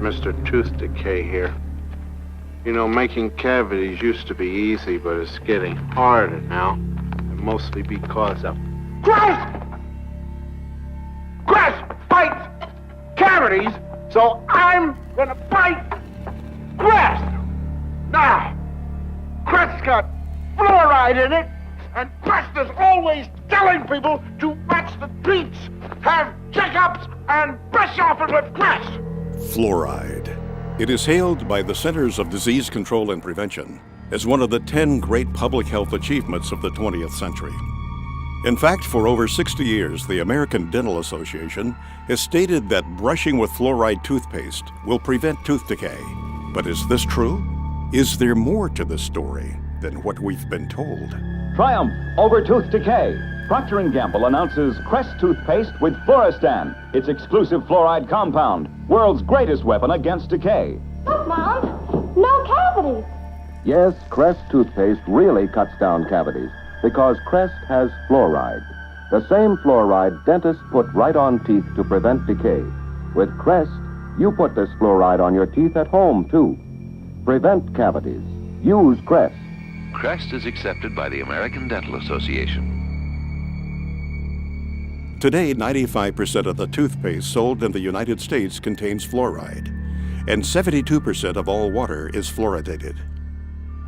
Mr. Tooth Decay here. You know, making cavities used to be easy, but it's getting harder now. And mostly because of... Grass! Grass fights cavities, so I'm gonna fight grass! Now, Crest's got fluoride in it, and Crest is always telling people to watch the teats, have checkups, and brush off it with Crest! Fluoride. It is hailed by the Centers of Disease Control and Prevention as one of the 10 great public health achievements of the 20th century. In fact, for over 60 years, the American Dental Association has stated that brushing with fluoride toothpaste will prevent tooth decay. But is this true? Is there more to this story than what we've been told? Triumph over tooth decay. Procter & Gamble announces Crest toothpaste with Fluoristan, its exclusive fluoride compound, world's greatest weapon against decay. Look, Mom, no cavities. Yes, Crest toothpaste really cuts down cavities because Crest has fluoride. The same fluoride dentists put right on teeth to prevent decay. With Crest, you put this fluoride on your teeth at home, too. Prevent cavities. Use Crest. Crest is accepted by the American Dental Association. Today, 95% of the toothpaste sold in the United States contains fluoride, and 72% of all water is fluoridated.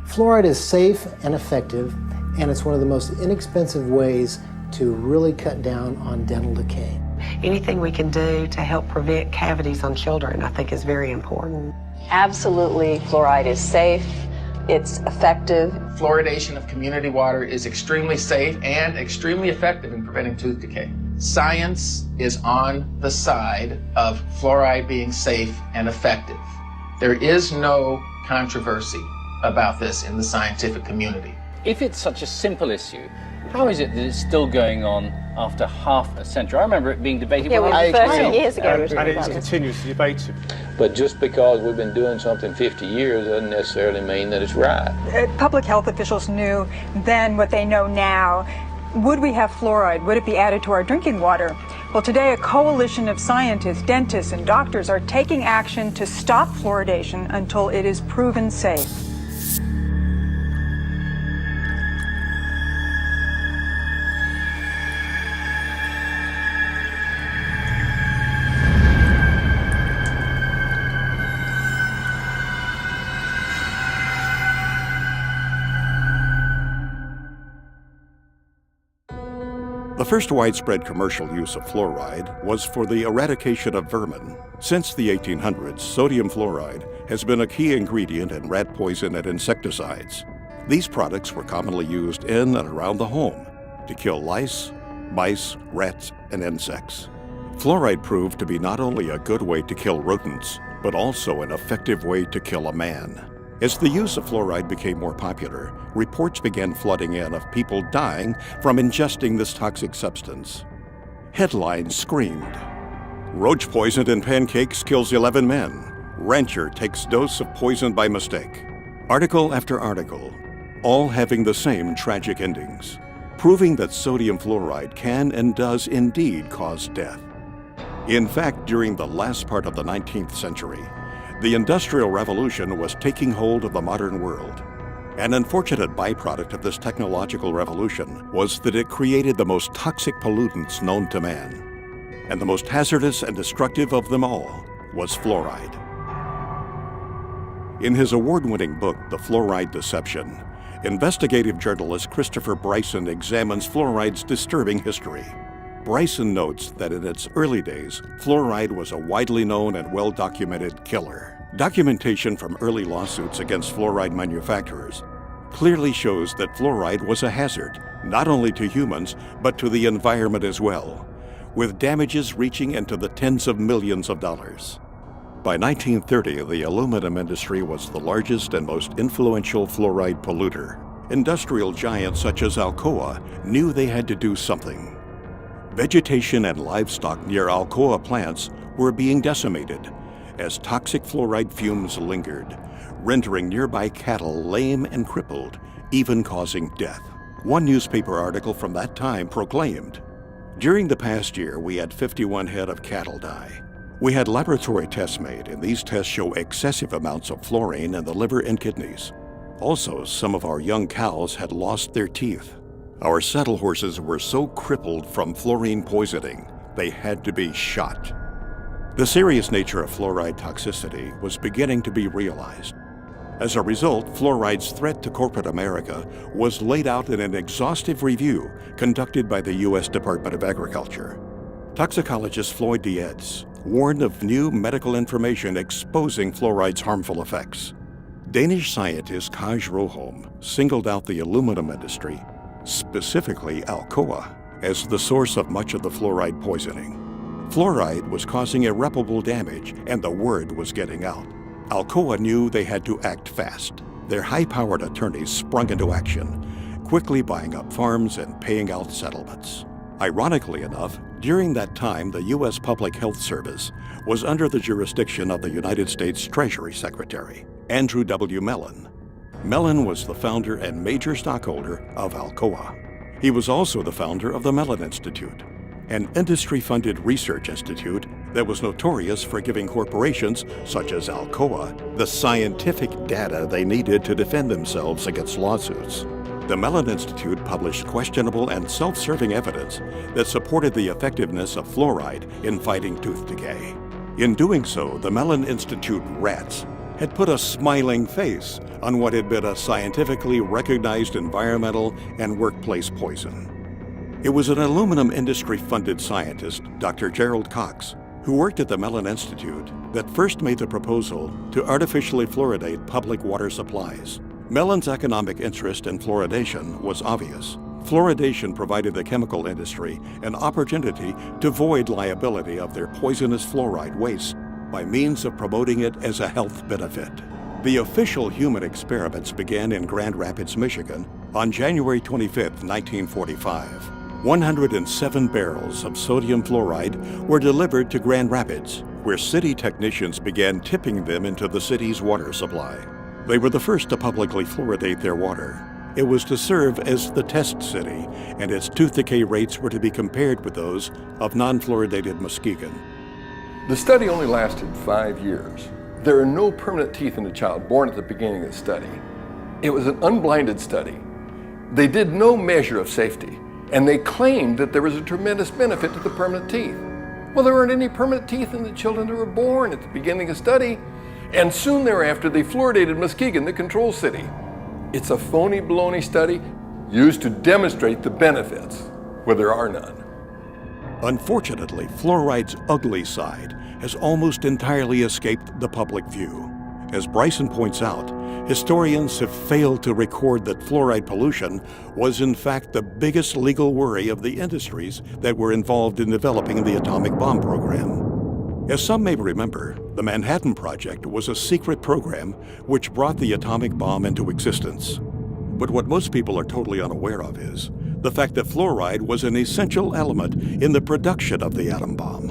Fluoride is safe and effective, and it's one of the most inexpensive ways to really cut down on dental decay. Anything we can do to help prevent cavities on children, I think, is very important. Absolutely, fluoride is safe. It's effective. Fluoridation of community water is extremely safe and extremely effective in preventing tooth decay. Science is on the side of fluoride being safe and effective. There is no controversy about this in the scientific community. If it's such a simple issue, how is it that it's still going on after half a century? I remember it being debated when I was 30 years ago. And it's continuously debated. But just because we've been doing something 50 years doesn't necessarily mean that it's right. Public health officials knew then what they know now. Would we have fluoride? Would it be added to our drinking water? Well, today a coalition of scientists, dentists, and doctors are taking action to stop fluoridation until it is proven safe. The first widespread commercial use of fluoride was for the eradication of vermin. Since the 1800s, sodium fluoride has been a key ingredient in rat poison and insecticides. These products were commonly used in and around the home to kill lice, mice, rats, and insects. Fluoride proved to be not only a good way to kill rodents, but also an effective way to kill a man. As the use of fluoride became more popular, reports began flooding in of people dying from ingesting this toxic substance. Headlines screamed, "Roach poisoned in pancakes kills 11 men. Rancher takes dose of poison by mistake." Article after article, all having the same tragic endings, proving that sodium fluoride can and does indeed cause death. In fact, during the last part of the 19th century, the Industrial Revolution was taking hold of the modern world. An unfortunate byproduct of this technological revolution was that it created the most toxic pollutants known to man. And the most hazardous and destructive of them all was fluoride. In his award-winning book, The Fluoride Deception, investigative journalist Christopher Bryson examines fluoride's disturbing history. Bryson notes that in its early days, fluoride was a widely known and well-documented killer. Documentation from early lawsuits against fluoride manufacturers clearly shows that fluoride was a hazard, not only to humans, but to the environment as well, with damages reaching into the tens of millions of dollars. By 1930, the aluminum industry was the largest and most influential fluoride polluter. Industrial giants such as Alcoa knew they had to do something. Vegetation and livestock near Alcoa plants were being decimated as toxic fluoride fumes lingered, rendering nearby cattle lame and crippled, even causing death. One newspaper article from that time proclaimed, "During the past year, we had 51 head of cattle die. We had laboratory tests made, and these tests show excessive amounts of fluorine in the liver and kidneys. Also, some of our young cows had lost their teeth. Our saddle horses were so crippled from fluorine poisoning, they had to be shot. The serious nature of fluoride toxicity was beginning to be realized. As a result, fluoride's threat to corporate America was laid out in an exhaustive review conducted by the U.S. Department of Agriculture. Toxicologist Floyd Dietz warned of new medical information exposing fluoride's harmful effects. Danish scientist Kaj Roholm singled out the aluminum industry, specifically Alcoa, as the source of much of the fluoride poisoning. Fluoride was causing irreparable damage, and the word was getting out. Alcoa knew they had to act fast. Their high-powered attorneys sprung into action, quickly buying up farms and paying out settlements. Ironically enough, during that time, the U.S. Public Health Service was under the jurisdiction of the United States Treasury Secretary, Andrew W. Mellon. Mellon was the founder and major stockholder of Alcoa. He was also the founder of the Mellon Institute, an industry-funded research institute that was notorious for giving corporations such as Alcoa the scientific data they needed to defend themselves against lawsuits. The Mellon Institute published questionable and self-serving evidence that supported the effectiveness of fluoride in fighting tooth decay. In doing so, the Mellon Institute rats had put a smiling face on what had been a scientifically recognized environmental and workplace poison. It was an aluminum industry-funded scientist, Dr. Gerald Cox, who worked at the Mellon Institute, that first made the proposal to artificially fluoridate public water supplies. Mellon's economic interest in fluoridation was obvious. Fluoridation provided the chemical industry an opportunity to void liability of their poisonous fluoride waste by means of promoting it as a health benefit. The official human experiments began in Grand Rapids, Michigan on January 25, 1945. 107 barrels of sodium fluoride were delivered to Grand Rapids, where city technicians began tipping them into the city's water supply. They were the first to publicly fluoridate their water. It was to serve as the test city, and its tooth decay rates were to be compared with those of non-fluoridated Muskegon. The study only lasted 5 years. There are no permanent teeth in a child born at the beginning of the study. It was an unblinded study. They did no measure of safety, and they claimed that there was a tremendous benefit to the permanent teeth. Well, there weren't any permanent teeth in the children that were born at the beginning of the study, and soon thereafter they fluoridated Muskegon, the control city. It's a phony baloney study used to demonstrate the benefits, where there are none. Unfortunately, fluoride's ugly side has almost entirely escaped the public view. As Bryson points out, historians have failed to record that fluoride pollution was in fact the biggest legal worry of the industries that were involved in developing the atomic bomb program. As some may remember, the Manhattan Project was a secret program which brought the atomic bomb into existence. But what most people are totally unaware of is the fact that fluoride was an essential element in the production of the atom bomb.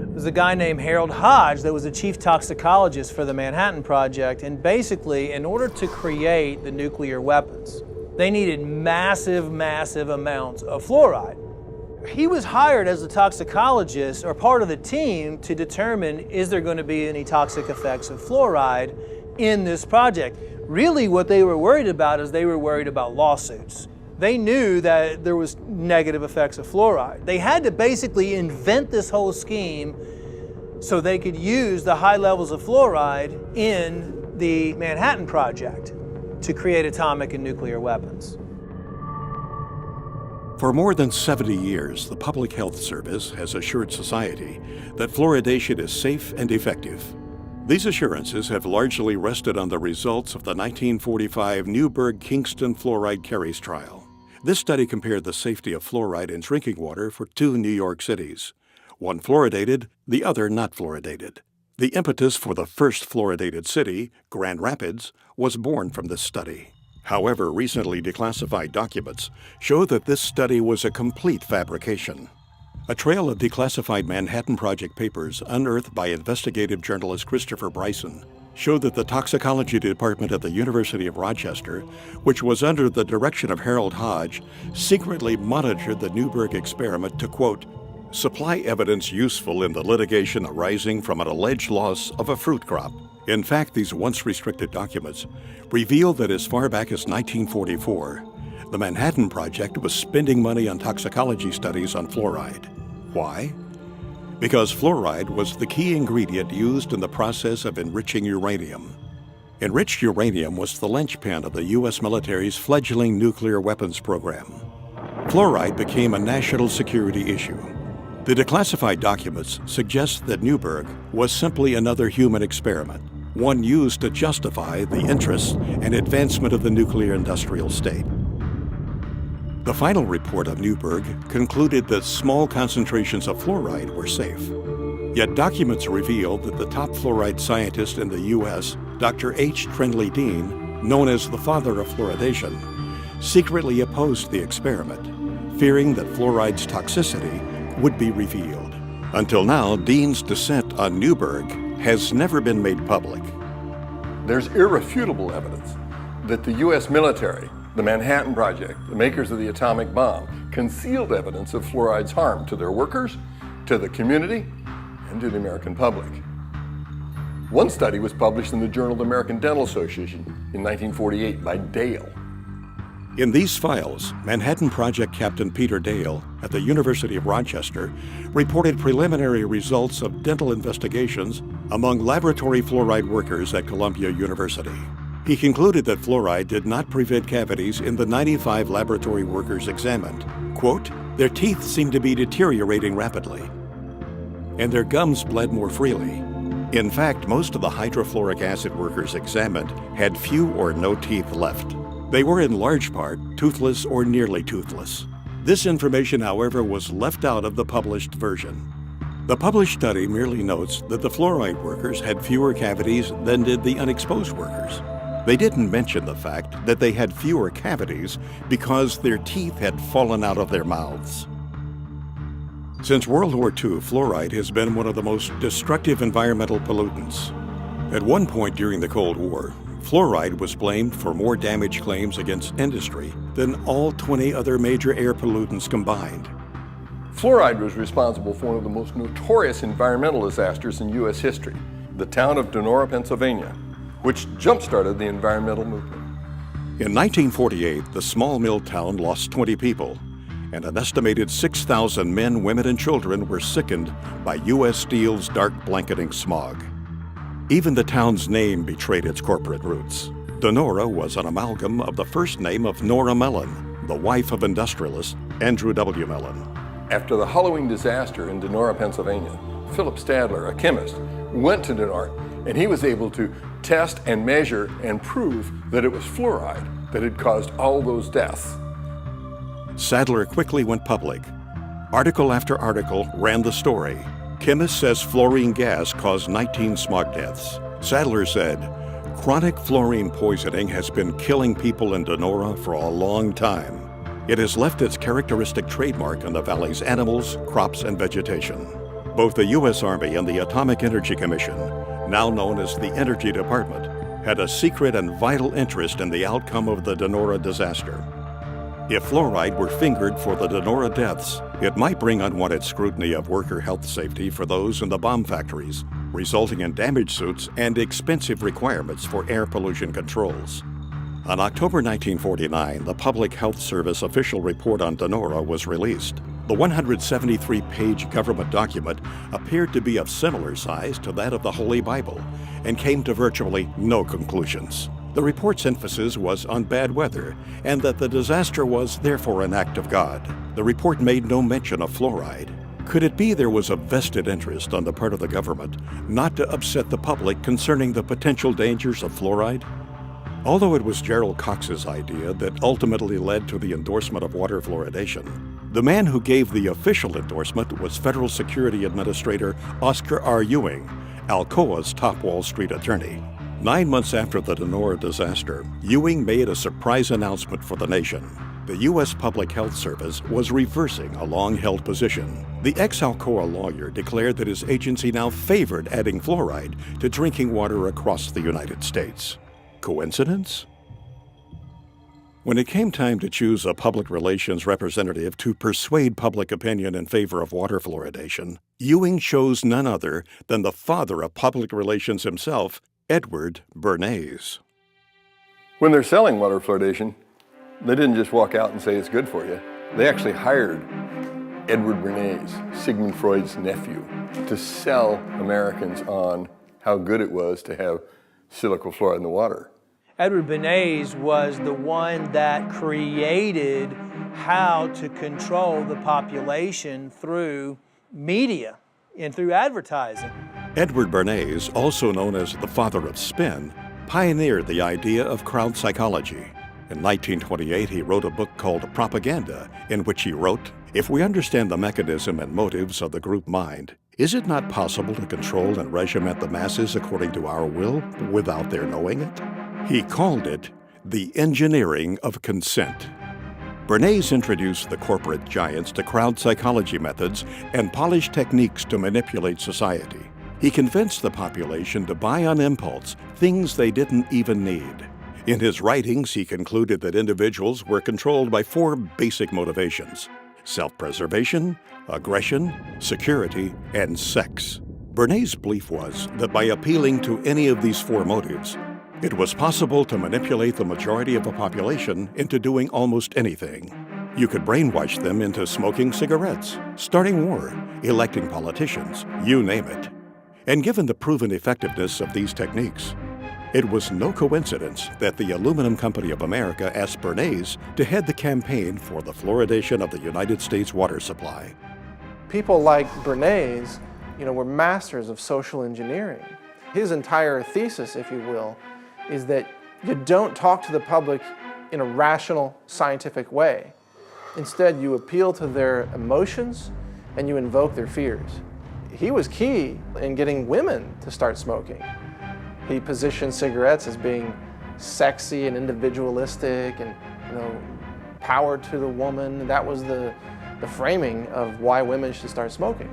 There was a guy named Harold Hodge that was the chief toxicologist for the Manhattan Project, and basically, in order to create the nuclear weapons, they needed massive amounts of fluoride. He was hired as a toxicologist or part of the team to determine, is there going to be any toxic effects of fluoride in this project? Really what they were worried about is they were worried about lawsuits. They knew that there was negative effects of fluoride. They had to basically invent this whole scheme so they could use the high levels of fluoride in the Manhattan Project to create atomic and nuclear weapons. For more than 70 years, the Public Health Service has assured society that fluoridation is safe and effective. These assurances have largely rested on the results of the 1945 Newburgh-Kingston fluoride caries trial. This study compared the safety of fluoride in drinking water for 2 New York cities, one fluoridated, the other not fluoridated. The impetus for the first fluoridated city, Grand Rapids, was born from this study. However, recently declassified documents show that this study was a complete fabrication. A trail of declassified Manhattan Project papers unearthed by investigative journalist Christopher Bryson showed that the toxicology department at the University of Rochester, which was under the direction of Harold Hodge, secretly monitored the Newburgh experiment to, quote, supply evidence useful in the litigation arising from an alleged loss of a fruit crop. In fact, these once restricted documents reveal that as far back as 1944, the Manhattan Project was spending money on toxicology studies on fluoride. Why? Because fluoride was the key ingredient used in the process of enriching uranium. Enriched uranium was the linchpin of the U.S. military's fledgling nuclear weapons program. Fluoride became a national security issue. The declassified documents suggest that Newberg was simply another human experiment, one used to justify the interests and advancement of the nuclear industrial state. The final report of Newberg concluded that small concentrations of fluoride were safe. Yet documents reveal that the top fluoride scientist in the U.S., Dr. H. Trindley Dean, known as the father of fluoridation, secretly opposed the experiment, fearing that fluoride's toxicity would be revealed. Until now, Dean's dissent on Newberg has never been made public. There's irrefutable evidence that the U.S. military, the Manhattan Project, the makers of the atomic bomb, concealed evidence of fluoride's harm to their workers, to the community, and to the American public. One study was published in the Journal of the American Dental Association in 1948 by Dale. In these files, Manhattan Project Captain Peter Dale at the University of Rochester reported preliminary results of dental investigations among laboratory fluoride workers at Columbia University. He concluded that fluoride did not prevent cavities in the 95 laboratory workers examined. Quote, "Their teeth seemed to be deteriorating rapidly, and their gums bled more freely. In fact, most of the hydrofluoric acid workers examined had few or no teeth left. They were in large part toothless or nearly toothless. This information, however, was left out of the published version. The published study merely notes that the fluoride workers had fewer cavities than did the unexposed workers. They didn't mention the fact that they had fewer cavities because their teeth had fallen out of their mouths." Since World War II, fluoride has been one of the most destructive environmental pollutants. At one point during the Cold War, fluoride was blamed for more damage claims against industry than all 20 other major air pollutants combined. Fluoride was responsible for one of the most notorious environmental disasters in U.S. history, the town of Donora, Pennsylvania, which jump-started the environmental movement. In 1948, the small mill town lost 20 people, and an estimated 6,000 men, women, and children were sickened by U.S. Steel's dark blanketing smog. Even the town's name betrayed its corporate roots. Donora was an amalgam of the first name of Nora Mellon, the wife of industrialist Andrew W. Mellon. After the Halloween disaster in Donora, Pennsylvania, Philip Stadler, a chemist, went to Donora, and he was able to test and measure and prove that it was fluoride that had caused all those deaths. Sadler quickly went public. Article after article ran the story. Chemist says fluorine gas caused 19 smog deaths. Sadler said, "Chronic fluorine poisoning has been killing people in Donora for a long time. It has left its characteristic trademark on the valley's animals, crops, and vegetation." Both the U.S. Army and the Atomic Energy Commission, now known as the Energy Department, had a secret and vital interest in the outcome of the Donora disaster. If fluoride were fingered for the Donora deaths, it might bring unwanted scrutiny of worker health safety for those in the bomb factories, resulting in damage suits and expensive requirements for air pollution controls. On October 1949, the Public Health Service official report on Donora was released. The 173-page government document appeared to be of similar size to that of the Holy Bible and came to virtually no conclusions. The report's emphasis was on bad weather and that the disaster was therefore an act of God. The report made no mention of fluoride. Could it be there was a vested interest on the part of the government not to upset the public concerning the potential dangers of fluoride? Although it was Gerald Cox's idea that ultimately led to the endorsement of water fluoridation, the man who gave the official endorsement was Federal Security Administrator Oscar R. Ewing, Alcoa's top Wall Street attorney. 9 months after the Donora disaster, Ewing made a surprise announcement for the nation. The U.S. Public Health Service was reversing a long-held position. The ex-Alcoa lawyer declared that his agency now favored adding fluoride to drinking water across the United States. Coincidence? When it came time to choose a public relations representative to persuade public opinion in favor of water fluoridation, Ewing chose none other than the father of public relations himself, Edward Bernays. When they're selling water fluoridation, they didn't just walk out and say it's good for you. They actually hired Edward Bernays, Sigmund Freud's nephew, to sell Americans on how good it was to have silicon fluoride in the water. Edward Bernays was the one that created how to control the population through media and through advertising. Edward Bernays, also known as the father of spin, pioneered the idea of crowd psychology. In 1928, he wrote a book called Propaganda, in which he wrote, "If we understand the mechanism and motives of the group mind, is it not possible to control and regiment the masses according to our will without their knowing it?" He called it the engineering of consent. Bernays introduced the corporate giants to crowd psychology methods and polished techniques to manipulate society. He convinced the population to buy on impulse things they didn't even need. In his writings, he concluded that individuals were controlled by 4 basic motivations: self-preservation, aggression, security, and sex. Bernays' belief was that by appealing to any of these 4 motives, it was possible to manipulate the majority of a population into doing almost anything. You could brainwash them into smoking cigarettes, starting war, electing politicians, you name it. And given the proven effectiveness of these techniques, it was no coincidence that the Aluminum Company of America asked Bernays to head the campaign for the fluoridation of the United States water supply. People like Bernays, were masters of social engineering. His entire thesis, if you will, is that you don't talk to the public in a rational, scientific way. Instead, you appeal to their emotions and you invoke their fears. He was key in getting women to start smoking. He positioned cigarettes as being sexy and individualistic and, power to the woman. That was the framing of why women should start smoking.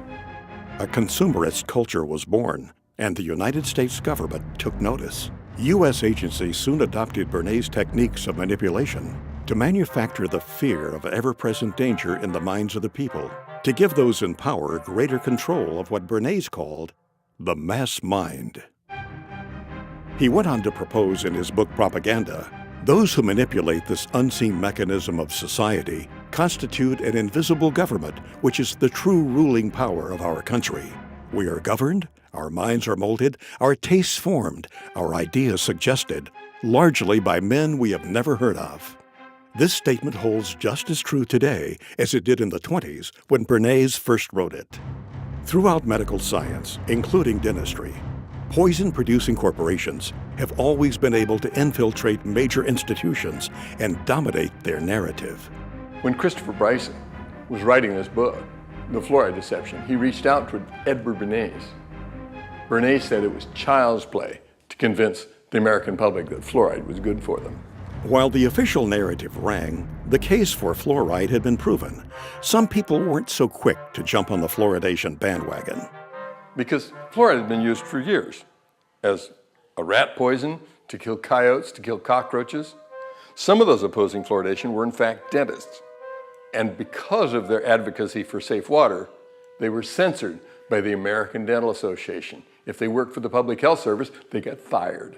A consumerist culture was born, and the United States government took notice. U.S. agencies soon adopted Bernays' techniques of manipulation to manufacture the fear of ever-present danger in the minds of the people, to give those in power greater control of what Bernays called the mass mind. He went on to propose in his book Propaganda, those who manipulate this unseen mechanism of society constitute an invisible government which is the true ruling power of our country. We are governed, our minds are molded, our tastes formed, our ideas suggested, largely by men we have never heard of. This statement holds just as true today as it did in the 1920s when Bernays first wrote it. Throughout medical science, including dentistry, poison-producing corporations have always been able to infiltrate major institutions and dominate their narrative. When Christopher Bryson was writing this book, The Fluoride Deception, he reached out to Edward Bernays. Bernays said it was child's play to convince the American public that fluoride was good for them. While the official narrative rang, the case for fluoride had been proven. Some people weren't so quick to jump on the fluoridation bandwagon. Because fluoride had been used for years as a rat poison, to kill coyotes, to kill cockroaches. Some of those opposing fluoridation were in fact dentists. And because of their advocacy for safe water, they were censored by the American Dental Association. If they worked for the Public Health Service, they got fired.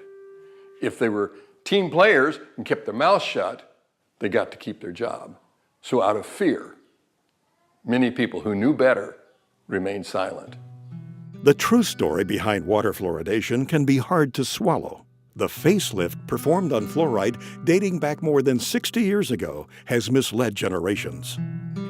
If they were team players and kept their mouths shut, they got to keep their job. So out of fear, many people who knew better remained silent. The true story behind water fluoridation can be hard to swallow. The facelift performed on fluoride dating back more than 60 years ago has misled generations.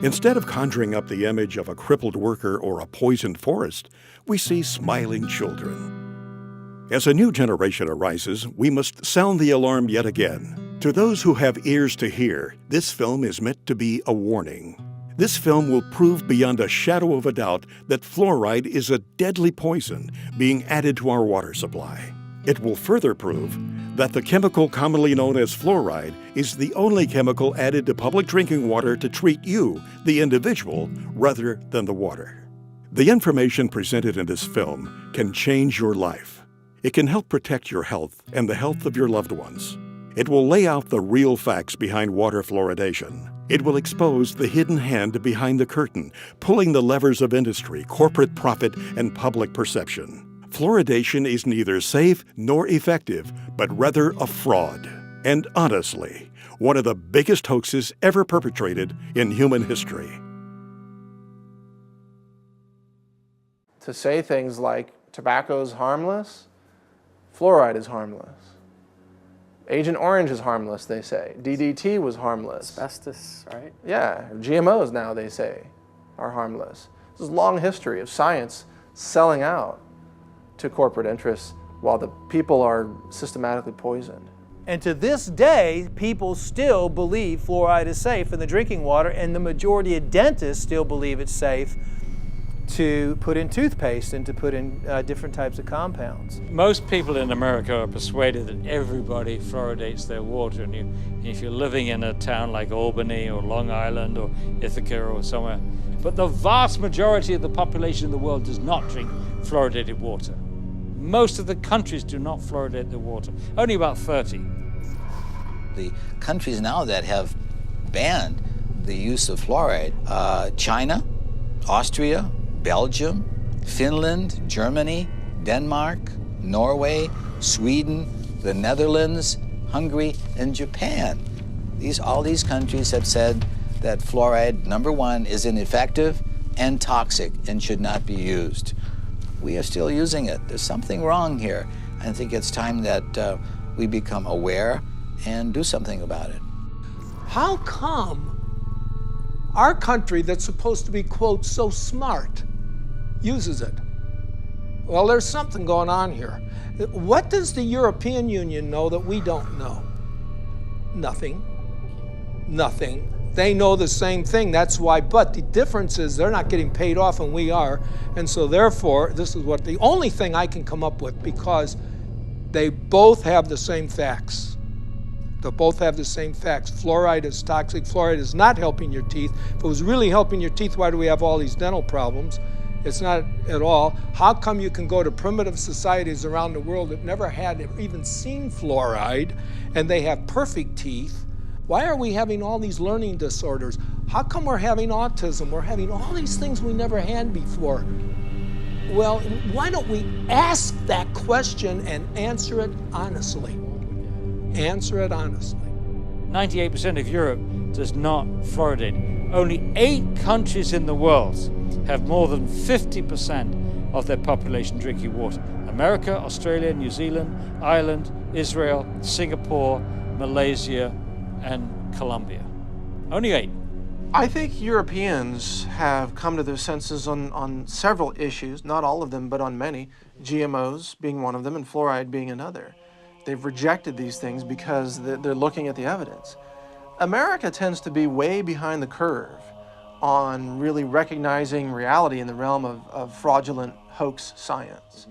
Instead of conjuring up the image of a crippled worker or a poisoned forest, we see smiling children. As a new generation arises, we must sound the alarm yet again. To those who have ears to hear, this film is meant to be a warning. This film will prove beyond a shadow of a doubt that fluoride is a deadly poison being added to our water supply. It will further prove that the chemical commonly known as fluoride is the only chemical added to public drinking water to treat you, the individual, rather than the water. The information presented in this film can change your life. It can help protect your health and the health of your loved ones. It will lay out the real facts behind water fluoridation. It will expose the hidden hand behind the curtain, pulling the levers of industry, corporate profit, and public perception. Fluoridation is neither safe nor effective, but rather a fraud. And honestly, one of the biggest hoaxes ever perpetrated in human history. To say things like tobacco is harmless, fluoride is harmless. Agent Orange is harmless, they say. DDT was harmless. Asbestos, right? Yeah, GMOs now, they say, are harmless. This is a long history of science selling out to corporate interests while the people are systematically poisoned. And to this day, people still believe fluoride is safe in the drinking water, and the majority of dentists still believe it's safe to put in toothpaste and to put in different types of compounds. Most people in America are persuaded that everybody fluoridates their water. And if you're living in a town like Albany or Long Island or Ithaca or somewhere, but the vast majority of the population in the world does not drink fluoridated water. Most of the countries do not fluoridate their water, only about 30. The countries now that have banned the use of fluoride, China, Austria, Belgium, Finland, Germany, Denmark, Norway, Sweden, the Netherlands, Hungary, and Japan. All these countries have said that fluoride, number one, is ineffective and toxic and should not be used. We are still using it. There's something wrong here. I think it's time that we become aware and do something about it. How come our country that's supposed to be, quote, so smart, uses it? Well, there's something going on here. What does the European Union know that we don't know? Nothing. Nothing. They know the same thing, that's why, but the difference is they're not getting paid off and we are, and so therefore, this is what the only thing I can come up with, because they both have the same facts. They both have the same facts. Fluoride is toxic. Fluoride is not helping your teeth. If it was really helping your teeth, why do we have all these dental problems? It's not at all. How come you can go to primitive societies around the world that never had even seen fluoride, and they have perfect teeth? Why are we having all these learning disorders? How come we're having autism? We're having all these things we never had before. Well, why don't we ask that question and answer it honestly? Answer it honestly. 98% of Europe does not fluoridate. Only 8 countries in the world have more than 50% of their population drinking water. America, Australia, New Zealand, Ireland, Israel, Singapore, Malaysia, and Colombia. Only 8. I think Europeans have come to their senses on several issues, not all of them, but on many, GMOs being one of them and fluoride being another. They've rejected these things because they're looking at the evidence. America tends to be way behind the curve on really recognizing reality in the realm of fraudulent hoax science.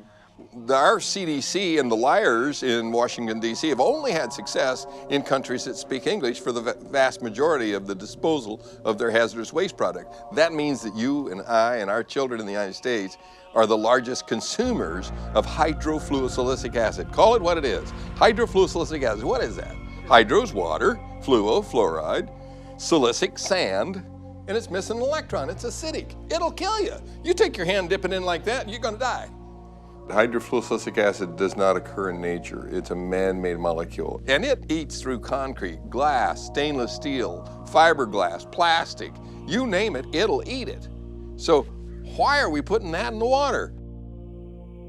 Our CDC and the liars in Washington, D.C. have only had success in countries that speak English for the vast majority of the disposal of their hazardous waste product. That means that you and I and our children in the United States are the largest consumers of hydrofluosilicic acid. Call it what it is. Hydrofluosilicic acid, what is that? Hydro's water, fluo, fluoride, silicic, sand, and it's missing an electron. It's acidic. It'll kill you. You take your hand, dip it in like that, you're gonna die. Hydrofluosilicic acid does not occur in nature. It's a man-made molecule. And it eats through concrete, glass, stainless steel, fiberglass, plastic. You name it, it'll eat it. So why are we putting that in the water?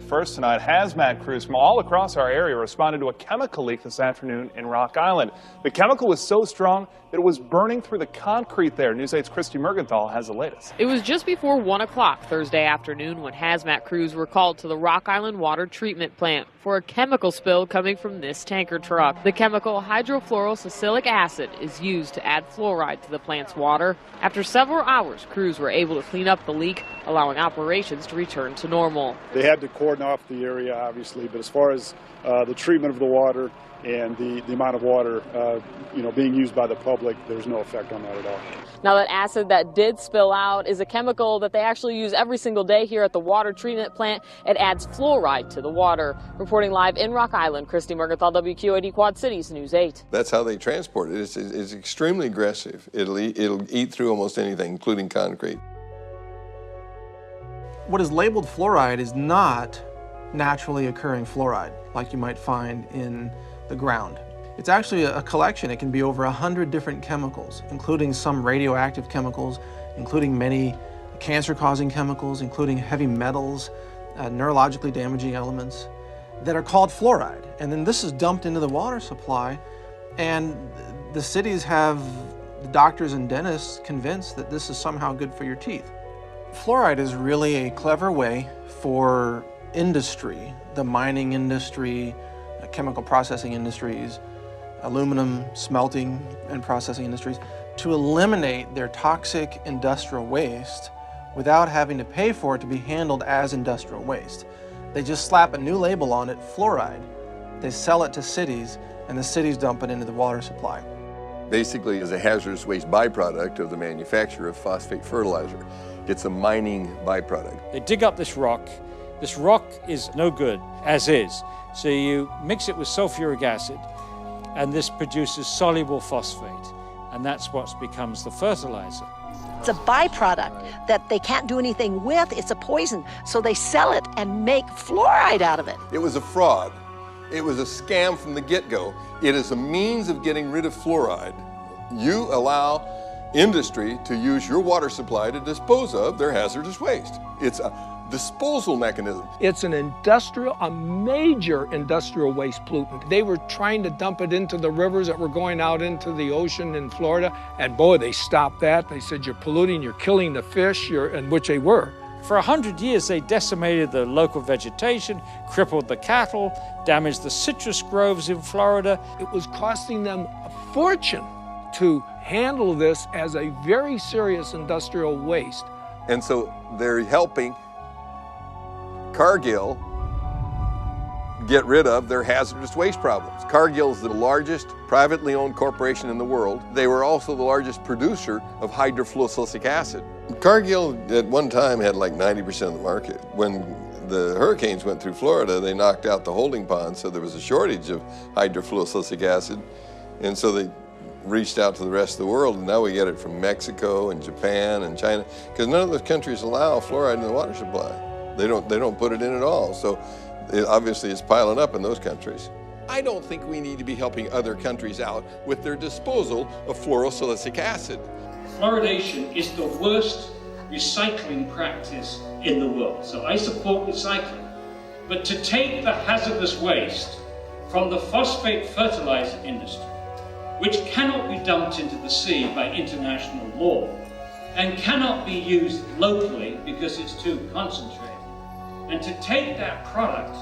First tonight, hazmat crews from all across our area responded to a chemical leak this afternoon in Rock Island. The chemical was so strong that it was burning through the concrete there. News 8's Christy Mergenthal has the latest. It was just before 1 o'clock Thursday afternoon when hazmat crews were called to the Rock Island water treatment plant for a chemical spill coming from this tanker truck. The chemical hydrofluorosilicic acid is used to add fluoride to the plant's water. After several hours, crews were able to clean up the leak, allowing operations to return to normal. They had to cordon off the area, obviously, but as far as the treatment of the water and the amount of water being used by the public, there's no effect on that at all. Now, that acid that did spill out is a chemical that they actually use every single day here at the water treatment plant. It adds fluoride to the water. Reporting Reporting live in Rock Island, Christy Mergenthal, WQAD Quad Cities News 8. That's how they transport it. It's extremely aggressive. It'll eat through almost anything, including concrete. What is labeled fluoride is not naturally occurring fluoride like you might find in the ground. It's actually a collection. It can be over 100 different chemicals, including some radioactive chemicals, including many cancer-causing chemicals, including heavy metals, neurologically damaging elements that are called fluoride. And then this is dumped into the water supply, and the cities have the doctors and dentists convinced that this is somehow good for your teeth. Fluoride is really a clever way for industry, the mining industry, chemical processing industries, aluminum smelting and processing industries, to eliminate their toxic industrial waste without having to pay for it to be handled as industrial waste. They just slap a new label on it, fluoride. They sell it to cities, and the cities dump it into the water supply. Basically, it's a hazardous waste byproduct of the manufacture of phosphate fertilizer. It's a mining byproduct. They dig up this rock. This rock is no good as is. So you mix it with sulfuric acid, and this produces soluble phosphate, and that's what becomes the fertilizer. It's a byproduct that they can't do anything with. It's a poison, so they sell it and make fluoride out of it. It was a fraud. It was a scam from the get-go. It is a means of getting rid of fluoride. You allow industry to use your water supply to dispose of their hazardous waste. It's a disposal mechanism. It's a major industrial waste pollutant. They were trying to dump it into the rivers that were going out into the ocean in Florida, and boy, they stopped that. They said, you're polluting, you're killing the fish, and which they were. For 100 years, they decimated the local vegetation, crippled the cattle, damaged the citrus groves in Florida. It was costing them a fortune to handle this as a very serious industrial waste. And so they're helping Cargill get rid of their hazardous waste problems. Cargill is the largest privately owned corporation in the world. They were also the largest producer of hydrofluorosilicic acid. Cargill at one time had like 90% of the market. When the hurricanes went through Florida, they knocked out the holding pond, so there was a shortage of hydrofluorosilicic acid. And so they reached out to the rest of the world, and now we get it from Mexico and Japan and China, because none of those countries allow fluoride in the water supply. They don't put it in at all. So obviously it's piling up in those countries. I don't think we need to be helping other countries out with their disposal of fluorosilicic acid. Fluoridation is the worst recycling practice in the world. So I support recycling. But to take the hazardous waste from the phosphate fertilizer industry, which cannot be dumped into the sea by international law and cannot be used locally because it's too concentrated, and to take that product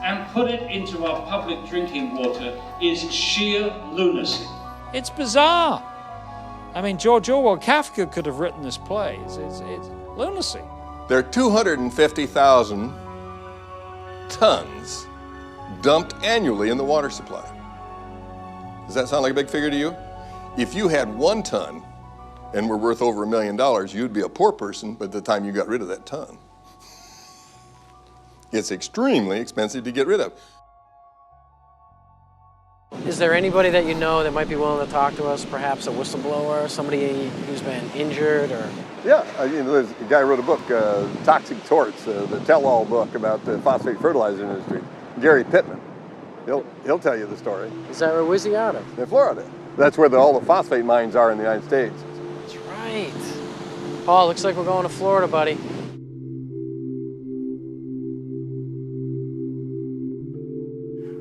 and put it into our public drinking water is sheer lunacy. It's bizarre. I mean, George Orwell, Kafka could have written this play. It's lunacy. There are 250,000 tons dumped annually in the water supply. Does that sound like a big figure to you? If you had 1 ton and were worth over $1 million, you'd be a poor person by the time you got rid of that ton. It's extremely expensive to get rid of. Is there anybody that you know that might be willing to talk to us, perhaps a whistleblower, somebody who's been injured or? Yeah, there's a guy who wrote a book, Toxic Torts, the tell-all book about the phosphate fertilizer industry, Gary Pittman. He'll tell you the story. Is that where's he out of? In Florida. That's where all the phosphate mines are in the United States. That's right. Paul, looks like we're going to Florida, buddy.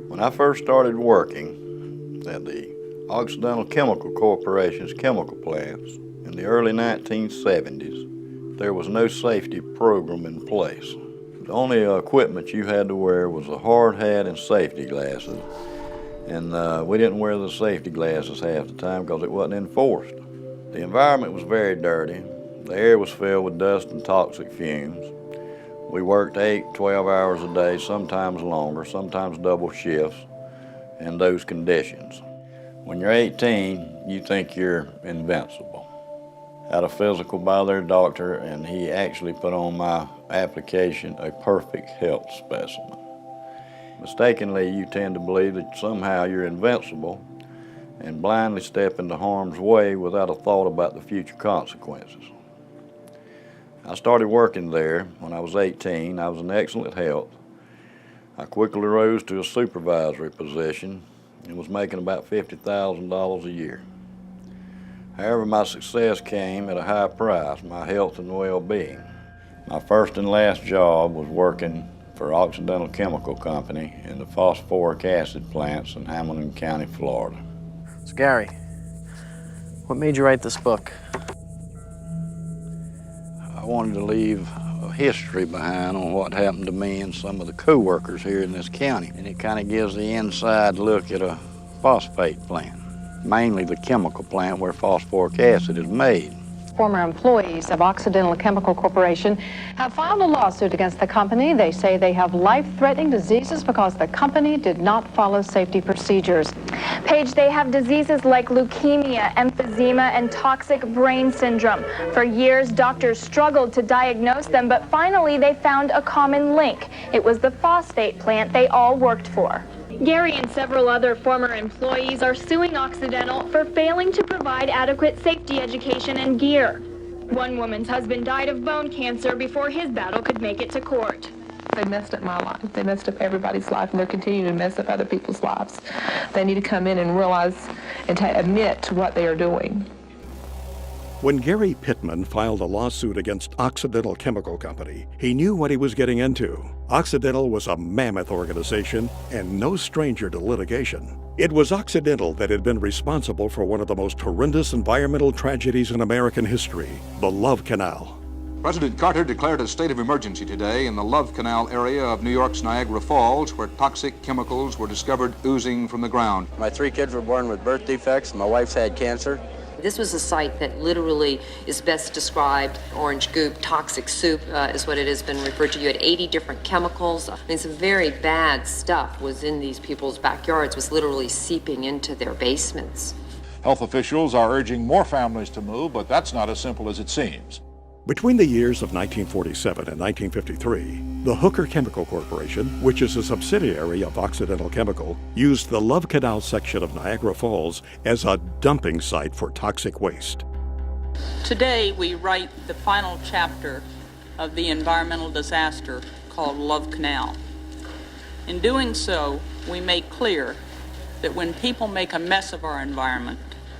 When I first started working at the Occidental Chemical Corporation's chemical plants in the early 1970s, there was no safety program in place. The only equipment you had to wear was a hard hat and safety glasses, and we didn't wear the safety glasses half the time because it wasn't enforced. The environment was very dirty. The air was filled with dust and toxic fumes. We worked 8, 12 hours a day, sometimes longer, sometimes double shifts in those conditions. When you're 18, you think you're invincible. Had a physical by their doctor, and he actually put on my application a perfect health specimen. Mistakenly, you tend to believe that somehow you're invincible and blindly step into harm's way without a thought about the future consequences. I started working there when I was 18. I was in excellent health. I quickly rose to a supervisory position and was making about $50,000 a year. However, my success came at a high price, my health and well-being. My first and last job was working for Occidental Chemical Company in the phosphoric acid plants in Hamilton County, Florida. So Gary, what made you write this book? I wanted to leave a history behind on what happened to me and some of the co-workers here in this county. And it kind of gives the inside look at a phosphate plant, mainly the chemical plant where phosphoric acid is made. Former employees of Occidental Chemical Corporation have filed a lawsuit against the company. They say they have life-threatening diseases because the company did not follow safety procedures. Paige, they have diseases like leukemia, emphysema, and toxic brain syndrome. For years, doctors struggled to diagnose them, but finally they found a common link. It was the phosphate plant they all worked for. Gary and several other former employees are suing Occidental for failing to provide adequate safety education and gear. One woman's husband died of bone cancer before his battle could make it to court. They messed up my life. They messed up everybody's life, and they're continuing to mess up other people's lives. They need to come in and realize and admit to what they are doing. When Gary Pittman filed a lawsuit against Occidental Chemical Company, he knew what he was getting into. Occidental was a mammoth organization and no stranger to litigation. It was Occidental that had been responsible for one of the most horrendous environmental tragedies in American history, the Love Canal. President Carter declared a state of emergency today in the Love Canal area of New York's Niagara Falls, where toxic chemicals were discovered oozing from the ground. My 3 kids were born with birth defects. My wife's had cancer. This was a site that literally is best described, orange goop, toxic soup is what it has been referred to. You had 80 different chemicals. I mean, some very bad stuff was in these people's backyards, was literally seeping into their basements. Health officials are urging more families to move, but that's not as simple as it seems. Between the years of 1947 and 1953, the Hooker Chemical Corporation, which is a subsidiary of Occidental Chemical, used the Love Canal section of Niagara Falls as a dumping site for toxic waste. Today, we write the final chapter of the environmental disaster called Love Canal. In doing so, we make clear that when people make a mess of our environment,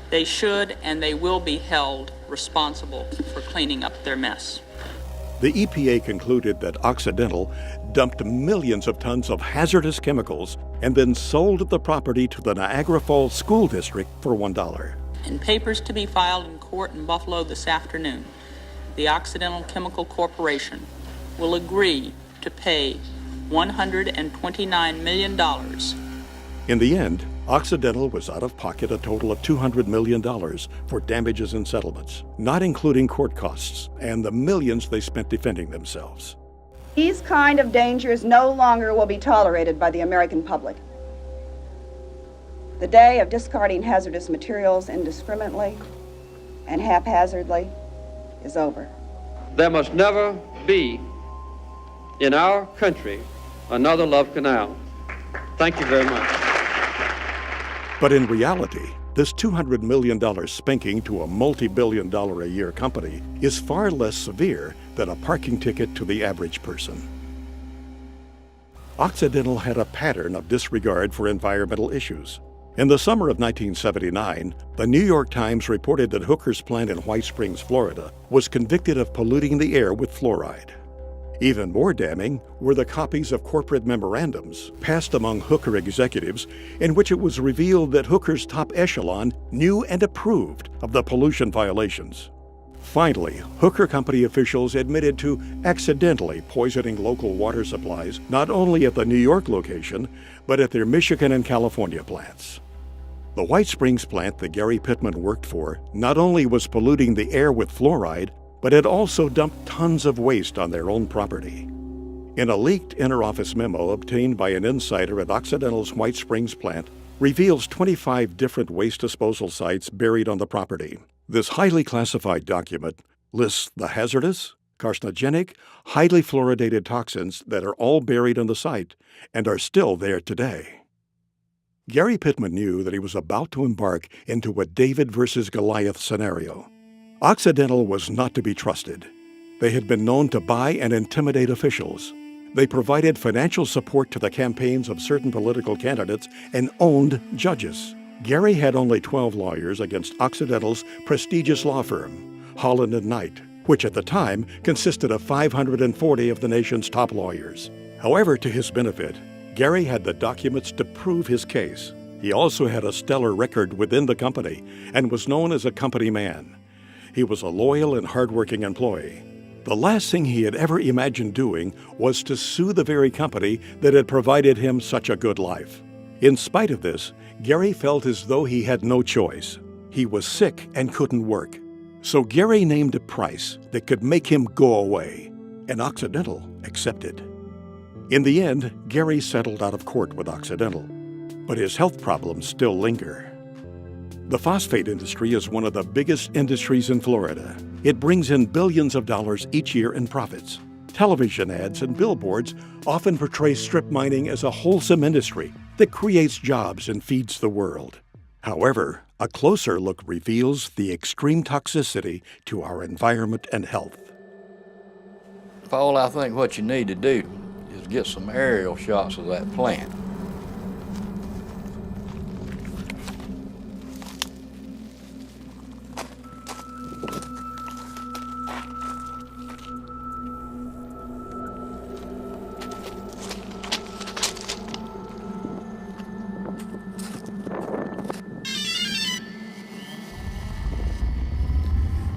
they should and they will be held responsible for cleaning up their mess. The EPA concluded that Occidental dumped millions of tons of hazardous chemicals and then sold the property to the Niagara Falls School District for $1. In papers to be filed in court in Buffalo this afternoon, the Occidental Chemical Corporation will agree to pay $129 million. In the end, Occidental was out of pocket a total of $200 million for damages and settlements, not including court costs and the millions they spent defending themselves. These kind of dangers no longer will be tolerated by the American public. The day of discarding hazardous materials indiscriminately and haphazardly is over. There must never be in our country another Love Canal. Thank you very much. But in reality, this $200 million spanking to a multi-billion-dollar-a-year company is far less severe than a parking ticket to the average person. Occidental had a pattern of disregard for environmental issues. In the summer of 1979, the New York Times reported that Hooker's plant in White Springs, Florida, was convicted of polluting the air with fluoride. Even more damning were the copies of corporate memorandums passed among Hooker executives in which it was revealed that Hooker's top echelon knew and approved of the pollution violations. Finally, Hooker Company officials admitted to accidentally poisoning local water supplies not only at the New York location, but at their Michigan and California plants. The White Springs plant that Gary Pittman worked for not only was polluting the air with fluoride, but had also dumped tons of waste on their own property. In a leaked interoffice memo obtained by an insider at Occidental's White Springs plant, reveals 25 different waste disposal sites buried on the property. This highly classified document lists the hazardous, carcinogenic, highly fluoridated toxins that are all buried in the site and are still there today. Gary Pittman knew that he was about to embark into a David versus Goliath scenario. Occidental was not to be trusted. They had been known to buy and intimidate officials. They provided financial support to the campaigns of certain political candidates and owned judges. Gary had only 12 lawyers against Occidental's prestigious law firm, Holland & Knight, which at the time consisted of 540 of the nation's top lawyers. However, to his benefit, Gary had the documents to prove his case. He also had a stellar record within the company and was known as a company man. He was a loyal and hardworking employee. The last thing he had ever imagined doing was to sue the very company that had provided him such a good life. In spite of this, Gary felt as though he had no choice. He was sick and couldn't work. So Gary named a price that could make him go away, and Occidental accepted. In the end, Gary settled out of court with Occidental, but his health problems still linger. The phosphate industry is one of the biggest industries in Florida. It brings in billions of dollars each year in profits. Television ads and billboards often portray strip mining as a wholesome industry that creates jobs and feeds the world. However, a closer look reveals the extreme toxicity to our environment and health. Paul, I think what you need to do is get some aerial shots of that plant.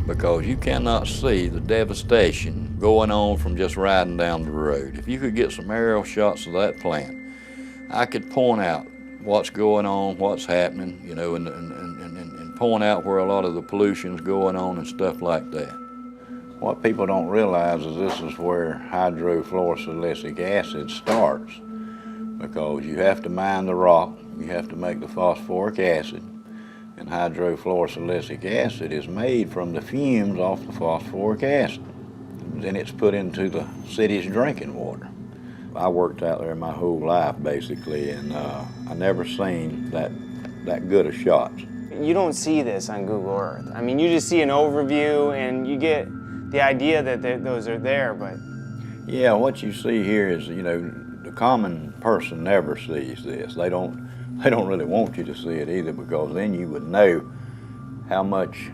Because you cannot see the devastation going on from just riding down the road. If you could get some aerial shots of that plant, I could point out what's going on, what's happening, you know, and point out where a lot of the pollution's going on and stuff like that. What people don't realize is this is where hydrofluorosilicic acid starts, because you have to mine the rock, you have to make the phosphoric acid, and hydrofluorosilicic acid is made from the fumes off the phosphoric acid. Then it's put into the city's drinking water. I worked out there my whole life, basically, and I never seen that good of shots. You don't see this on Google Earth. I mean, you just see an overview and you get the idea that those are there, but... Yeah, what you see here is, you know, the common person never sees this. They don't really want you to see it either, because then you would know how much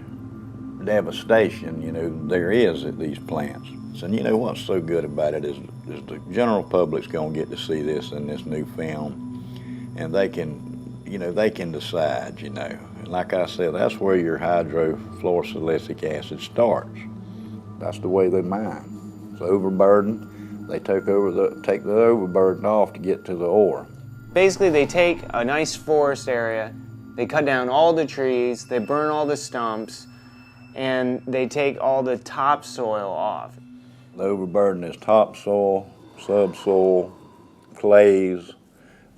devastation, you know, there is at these plants. And you know what's so good about it is the general public's gonna get to see this in this new film, and they can, you know, they can decide, you know. And like I said, that's where your hydrofluorosilicic acid starts. That's the way they mine. It's overburdened. They take the overburden off to get to the ore. Basically, they take a nice forest area, they cut down all the trees, they burn all the stumps, and they take all the topsoil off. The overburden is topsoil, subsoil, clays,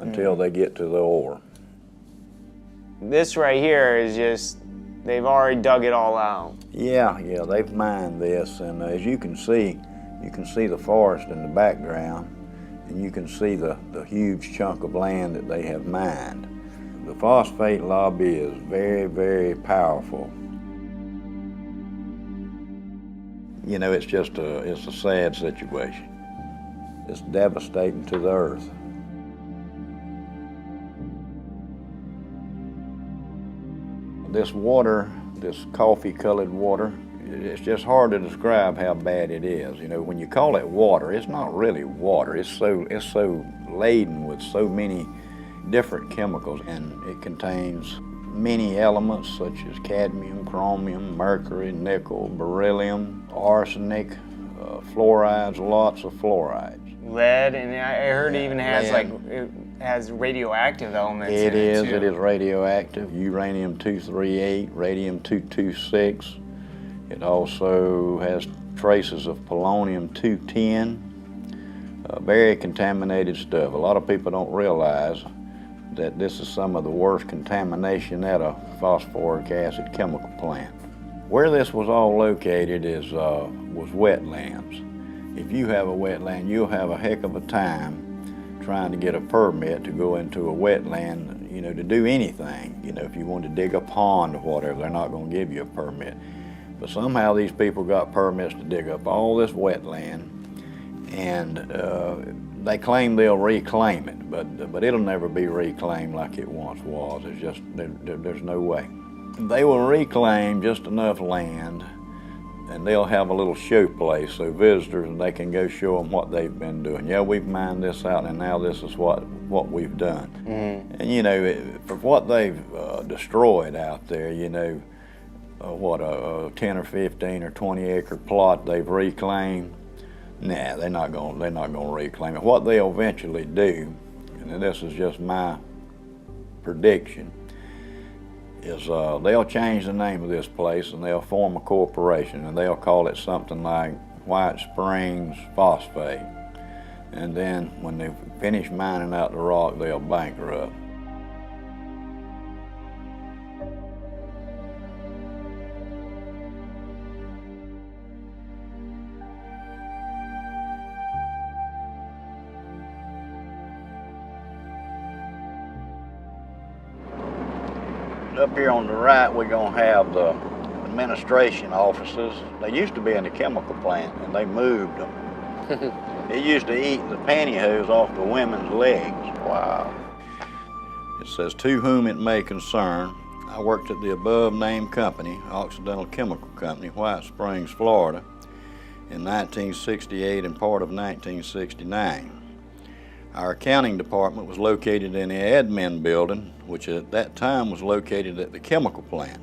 until they get to the ore. This right here is just, they've already dug it all out. Yeah, they've mined this, and as you can see the forest in the background, and you can see the huge chunk of land that they have mined. The phosphate lobby is very, very powerful. You know, it's a sad situation. It's devastating to the earth. This water, this coffee-colored water, it's just hard to describe how bad it is. You know, when you call it water, it's not really water. It's so laden with so many different chemicals, and it contains many elements such as cadmium, chromium, mercury, nickel, beryllium, arsenic, fluorides, lots of fluorides. Lead, and I heard it even has it has radioactive elements in it too. It is radioactive. Uranium-238, radium-226. It also has traces of polonium-210. Very contaminated stuff. A lot of people don't realize that this is some of the worst contamination at a phosphoric acid chemical plant. Where this was all located was wetlands. If you have a wetland, you'll have a heck of a time trying to get a permit to go into a wetland, you know, to do anything. You know, if you want to dig a pond or whatever, they're not going to give you a permit. But somehow these people got permits to dig up all this wetland, and they claim they'll reclaim it, but it'll never be reclaimed like it once was. It's just, there's no way. They will reclaim just enough land, and they'll have a little show place so visitors, and they can go show them what they've been doing. Yeah, we've mined this out, and now this is what we've done. Mm-hmm. And you know, for what they've destroyed out there, you know, what a 10 or 15 or 20 acre plot they've reclaimed. Nah, they're not going to reclaim it. What they'll eventually do, and this is just my prediction, is they'll change the name of this place and they'll form a corporation, and they'll call it something like White Springs Phosphate. And then when they finish mining out the rock, they'll bankrupt. Up here on the right, we're going to have the administration offices. They used to be in the chemical plant, and they moved them. They used to eat the pantyhose off the women's legs. Wow. It says, "To whom it may concern, I worked at the above-named company, Occidental Chemical Company, White Springs, Florida, in 1968 and part of 1969. Our accounting department was located in the admin building, which at that time was located at the chemical plant.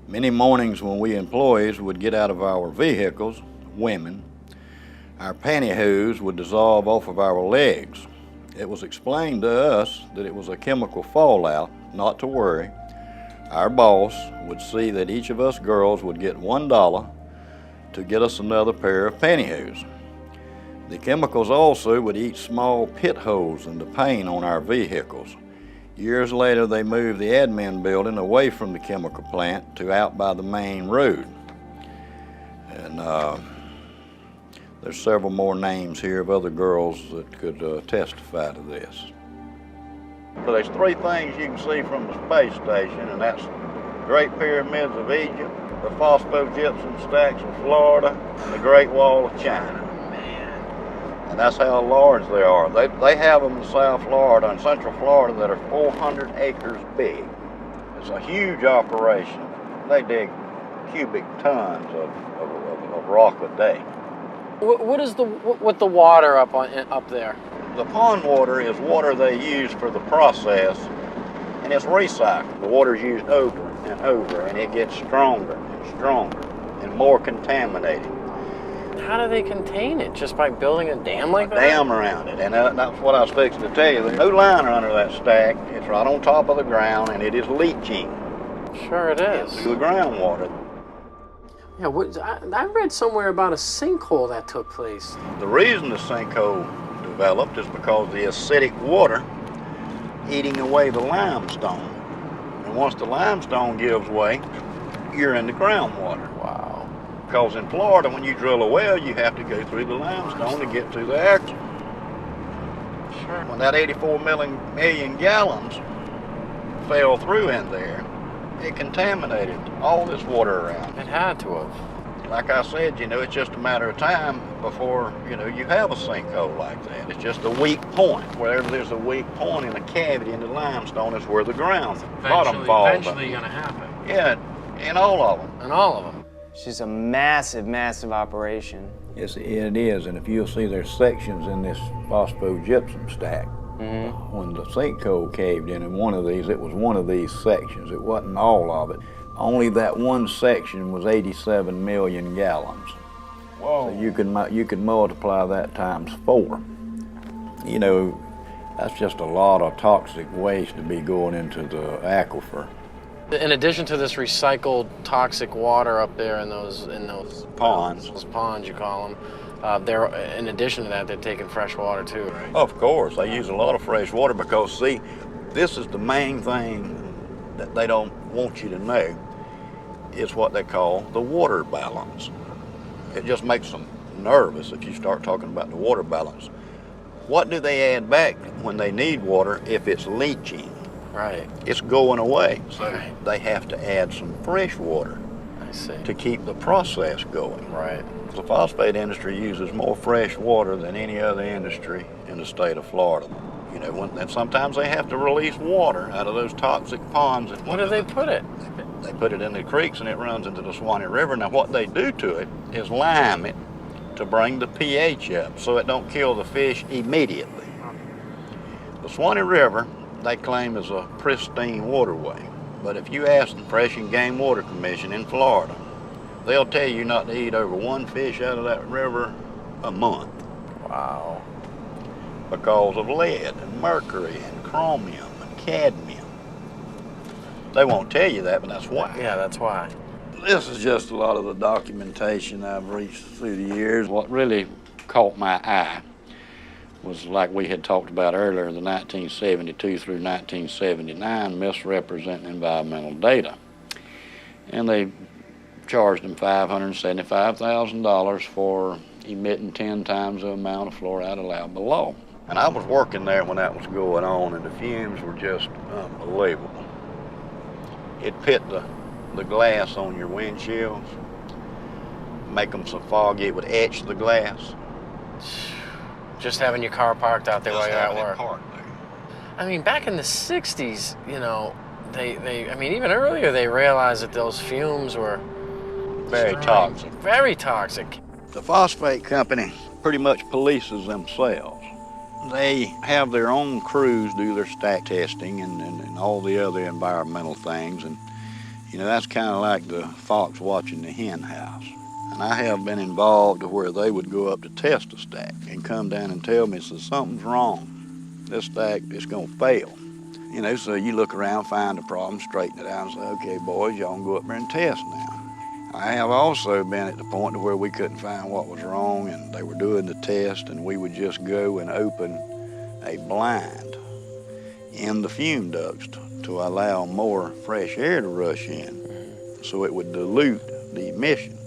Many mornings when we employees would get out of our vehicles, women, our pantyhose would dissolve off of our legs. It was explained to us that it was a chemical fallout, not to worry. Our boss would see that each of us girls would get $1 to get us another pair of pantyhose. The chemicals also would eat small pit holes in the paint on our vehicles. Years later, they moved the admin building away from the chemical plant to out by the main road. And there's several more names here of other girls that could testify to this. So there's three things you can see from the space station, and that's the Great Pyramids of Egypt, the phosphogypsum stacks of Florida, and the Great Wall of China. And that's how large they are. They have them in South Florida and Central Florida that are 400 acres big. It's a huge operation. They dig cubic tons of rock a day. What is with the water up there? The pond water is water they use for the process, and it's recycled. The water's used over and over, and it gets stronger and stronger and more contaminated. How do they contain it? Just by building a dam like that? A dam around it, and that's what I was fixing to tell you. There's no liner under that stack. It's right on top of the ground, and it is leaching. Sure it is. Through the groundwater. Yeah, I read somewhere about a sinkhole that took place. The reason the sinkhole developed is because the acidic water eating away the limestone. And once the limestone gives way, you're in the groundwater. Wow. Because in Florida, when you drill a well, you have to go through the limestone to get to the actual. Sure. When that 84 million gallons fell through in there, it contaminated all this water around. It had to have. Like I said, you know, it's just a matter of time before, you know, you have a sinkhole like that. It's just a weak point. Wherever there's a weak point in a cavity in the limestone is where the bottom falls. Eventually going to happen. Yeah, in all of them. In all of them. It's just a massive, massive operation. Yes, it is, and if you'll see, there's sections in this phosphogypsum stack. Mm-hmm. When the sinkhole caved in one of these, it was one of these sections. It wasn't all of it. Only that one section was 87 million gallons. Whoa. So you can multiply that times 4. You know, that's just a lot of toxic waste to be going into the aquifer. In addition to this recycled toxic water up there in those ponds, those ponds you call them, in addition to that, they're taking fresh water too, right? Of course, they use a lot of fresh water because, see, this is the main thing that they don't want you to know. is what they call the water balance. It just makes them nervous if you start talking about the water balance. What do they add back when they need water if it's leaching? Right. It's going away. So they have to add some fresh water to keep the process going. Right. The phosphate industry uses more fresh water than any other industry in the state of Florida. You know, and sometimes they have to release water out of those toxic ponds. Where do they put it? They put it in the creeks and it runs into the Swanee River. Now what they do to it is lime it to bring the pH up so it don't kill the fish immediately. The Swanee River, they claim, is a pristine waterway. But if you ask the Fish and Game Water Commission in Florida, they'll tell you not to eat over one fish out of that river a month. Wow. Because of lead and mercury and chromium and cadmium. They won't tell you that, but that's why. Yeah, that's why. This is just a lot of the documentation I've reached through the years. What really caught my eye was, like we had talked about earlier, the 1972 through 1979 misrepresenting environmental data. And they charged them $575,000 for emitting 10 times the amount of fluoride allowed below. And I was working there when that was going on, and the fumes were just unbelievable. It pit the glass on your windshields, make them so foggy it would etch the glass. Just having your car parked out there while you're at work. Parked there. I mean, back in the 60s, you know, I mean, even earlier they realized that those fumes were very toxic. Very toxic. The phosphate company pretty much polices themselves. They have their own crews do their stack testing and all the other environmental things. And, you know, that's kind of like the fox watching the hen house. And I have been involved to where they would go up to test a stack and come down and tell me, so something's wrong. This stack is going to fail. You know, so you look around, find a problem, straighten it out, and say, okay, boys, y'all can go up there and test now. I have also been at the point to where we couldn't find what was wrong, and they were doing the test, and we would just go and open a blind in the fume ducts to allow more fresh air to rush in, so it would dilute the emissions.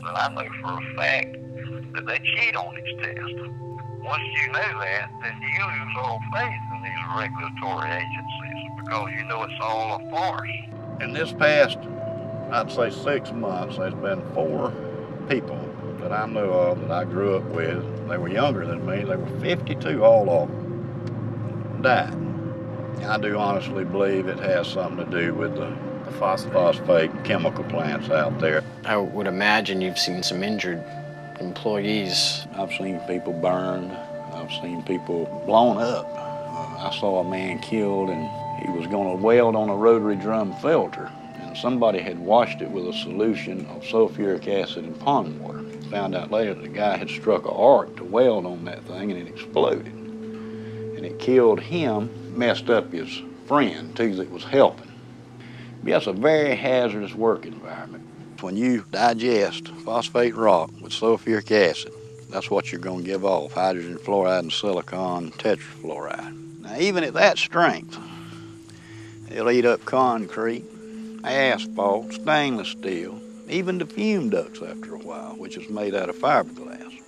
But I know for a fact that they cheat on these tests. Once you know that, then you lose all faith in these regulatory agencies because you know it's all a farce. In this past, I'd say 6 months, there's been 4 people that I know of that I grew up with. They were younger than me. They were 52, all of them died. I do honestly believe it has something to do with the phosphate chemical plants out there. I would imagine you've seen some injured employees. I've seen people burned. I've seen people blown up. I saw a man killed, and he was going to weld on a rotary drum filter. And somebody had washed it with a solution of sulfuric acid and pond water. Found out later that the guy had struck an arc to weld on that thing, and it exploded. And it killed him, messed up his friend, too, that was helping. But that's a very hazardous work environment. When you digest phosphate rock with sulfuric acid, that's what you're going to give off, hydrogen fluoride and silicon tetrafluoride. Now, even at that strength, it'll eat up concrete, asphalt, stainless steel, even the fume ducts after a while, which is made out of fiberglass.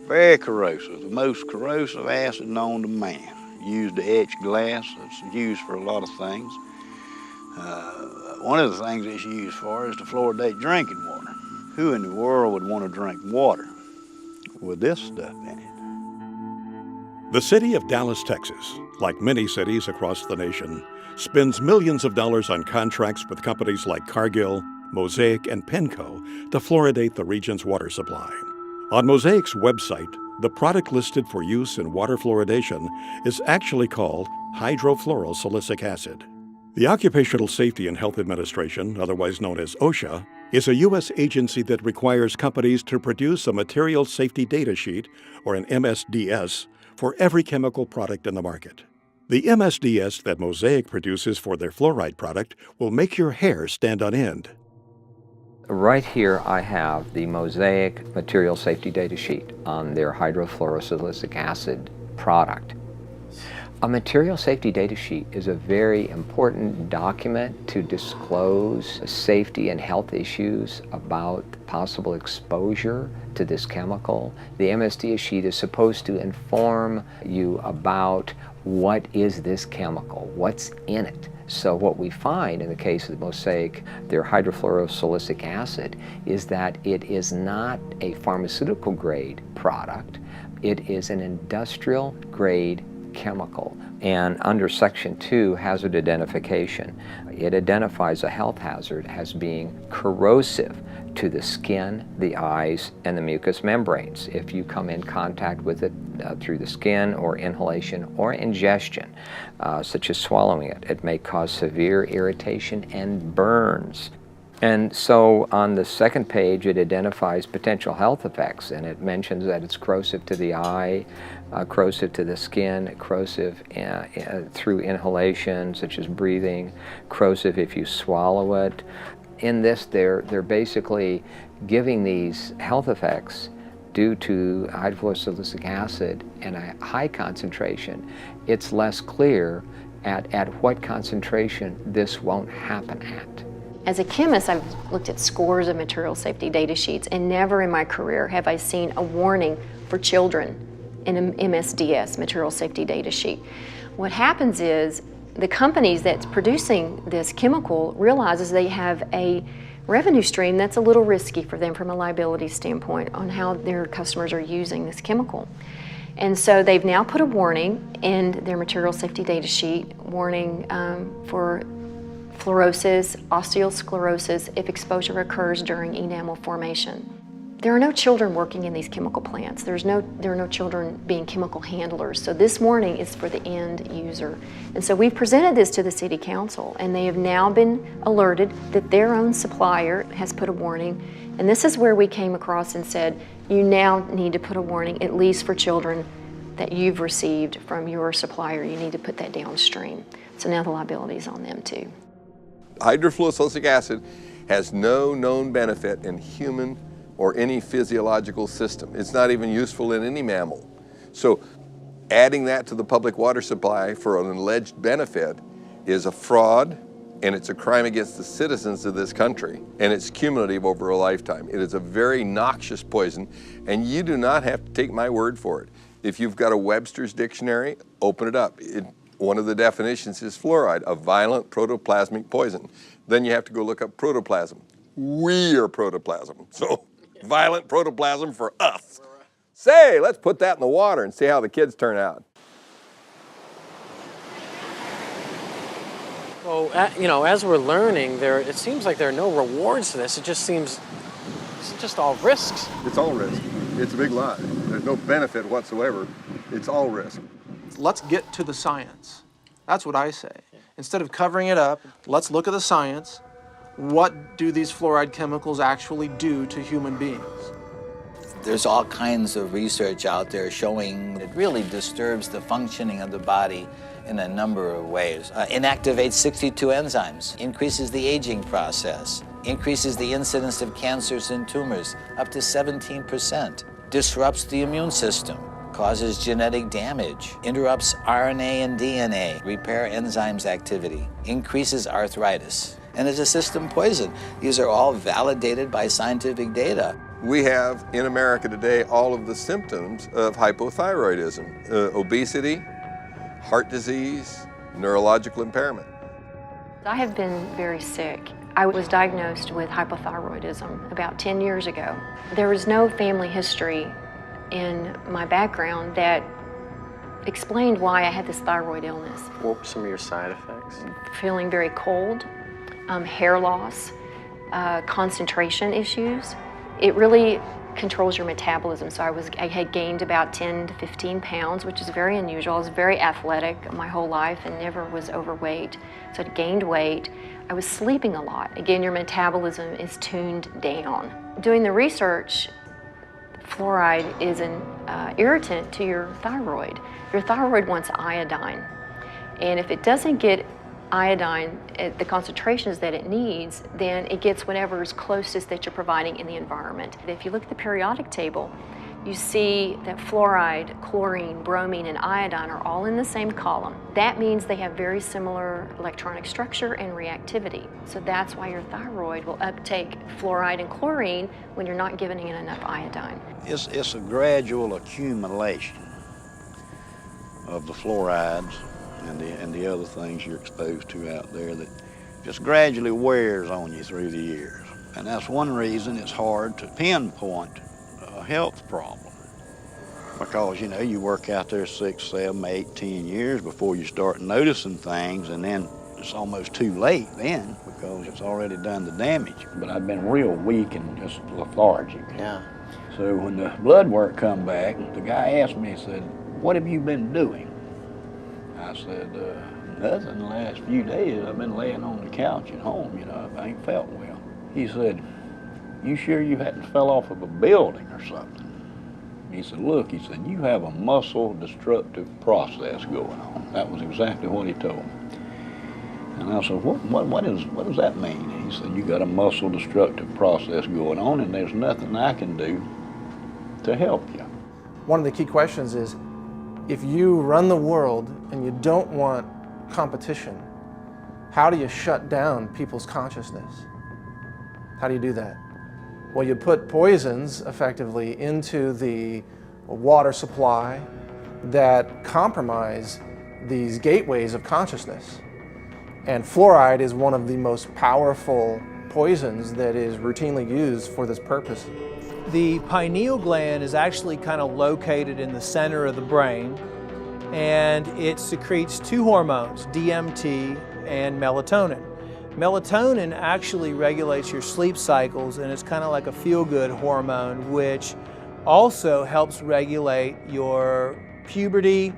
Very corrosive, the most corrosive acid known to man. Used to etch glass, it's used for a lot of things. One of the things it's used for is to fluoridate drinking water. Who in the world would want to drink water with this stuff in it? The city of Dallas, Texas, like many cities across the nation, spends millions of dollars on contracts with companies like Cargill, Mosaic, and Penco to fluoridate the region's water supply. On Mosaic's website, the product listed for use in water fluoridation is actually called hydrofluorosilicic acid. The Occupational Safety and Health Administration, otherwise known as OSHA, is a U.S. agency that requires companies to produce a material safety data sheet, or an MSDS, for every chemical product in the market. The MSDS that Mosaic produces for their fluoride product will make your hair stand on end. Right here I have the Mosaic material safety data sheet on their hydrofluorosilicic acid product. A material safety data sheet is a very important document to disclose safety and health issues about possible exposure to this chemical. The MSDS sheet is supposed to inform you about what is this chemical, what's in it. So what we find in the case of the Mosaic, their hydrofluorosilicic acid, is that it is not a pharmaceutical grade product. It is an industrial grade chemical. And under Section 2, hazard identification, it identifies a health hazard as being corrosive to the skin, the eyes, and the mucous membranes. If you come in contact with it through the skin or inhalation or ingestion, such as swallowing it, it may cause severe irritation and burns. And so on the second page, it identifies potential health effects, and it mentions that it's corrosive to the eye, corrosive to the skin, corrosive through inhalation, such as breathing, corrosive if you swallow it. In this, they're basically giving these health effects due to hydrofluorosilicic acid and a high concentration. It's less clear at what concentration this won't happen at. As a chemist, I've looked at scores of material safety data sheets, and never in my career have I seen a warning for children in an MSDS, material safety data sheet. What happens is the companies that's producing this chemical realizes they have a revenue stream that's a little risky for them from a liability standpoint on how their customers are using this chemical. And so they've now put a warning in their material safety data sheet, warning for fluorosis, osteosclerosis if exposure occurs during enamel formation. There are no children working in these chemical plants. There are no children being chemical handlers. So this warning is for the end user. And so we've presented this to the City Council, and they have now been alerted that their own supplier has put a warning. And this is where we came across and said, you now need to put a warning, at least for children that you've received from your supplier. You need to put that downstream. So now the liability is on them too. Hydrofluorosilicic acid has no known benefit in human or any physiological system. It's not even useful in any mammal. So adding that to the public water supply for an alleged benefit is a fraud, and it's a crime against the citizens of this country, and it's cumulative over a lifetime. It is a very noxious poison, and you do not have to take my word for it. If you've got a Webster's dictionary, open it up. One of the definitions is fluoride, a violent protoplasmic poison. Then you have to go look up protoplasm. We are protoplasm, so violent protoplasm for us. Say, let's put that in the water and see how the kids turn out. Well, as we're learning, it seems like there are no rewards to this. It just seems it's just all risks. It's all risk. It's a big lie. There's no benefit whatsoever. It's all risk. Let's get to the science. That's what I say. Instead of covering it up, let's look at the science. What do these fluoride chemicals actually do to human beings? There's all kinds of research out there showing it really disturbs the functioning of the body in a number of ways. Inactivates 62 enzymes, increases the aging process, increases the incidence of cancers and tumors up to 17%, disrupts the immune system, causes genetic damage, interrupts RNA and DNA, repair enzymes activity, increases arthritis, and is a system poison. These are all validated by scientific data. We have in America today all of the symptoms of hypothyroidism, obesity, heart disease, neurological impairment. I have been very sick. I was diagnosed with hypothyroidism about 10 years ago. There was no family history in my background that explained why I had this thyroid illness. What were some of your side effects? Feeling very cold, hair loss, concentration issues. It really controls your metabolism. So I had gained about 10 to 15 pounds, which is very unusual. I was very athletic my whole life and never was overweight. So I gained weight. I was sleeping a lot. Again, your metabolism is tuned down. Doing the research, fluoride is an irritant to your thyroid. Your thyroid wants iodine. And if it doesn't get iodine at the concentrations that it needs, then it gets whatever is closest that you're providing in the environment. If you look at the periodic table, you see that fluoride, chlorine, bromine, and iodine are all in the same column. That means they have very similar electronic structure and reactivity. So that's why your thyroid will uptake fluoride and chlorine when you're not giving it enough iodine. It's a gradual accumulation of the fluorides and the other things you're exposed to out there that just gradually wears on you through the years. And that's one reason it's hard to pinpoint a health problem. Because, you know, you work out there 6, 7, 8, 10 years before you start noticing things, and then it's almost too late then because it's already done the damage. But I've been real weak and just lethargic. Yeah. So when the blood work come back, the guy asked me, he said, "What have you been doing?" I said, "Nothing. The last few days I've been laying on the couch at home, you know, I ain't felt well." He said, "You sure you hadn't fell off of a building or something?" He said, "Look," he said, "you have a muscle destructive process going on." That was exactly what he told me. And I said, what does that mean? And he said, "You got a muscle destructive process going on, and there's nothing I can do to help you." One of the key questions is, if you run the world and you don't want competition, how do you shut down people's consciousness? How do you do that? Well, you put poisons effectively into the water supply that compromise these gateways of consciousness. And fluoride is one of the most powerful poisons that is routinely used for this purpose. The pineal gland is actually kind of located in the center of the brain, and it secretes two hormones, DMT and melatonin. Melatonin actually regulates your sleep cycles, and it's kind of like a feel-good hormone, which also helps regulate your puberty,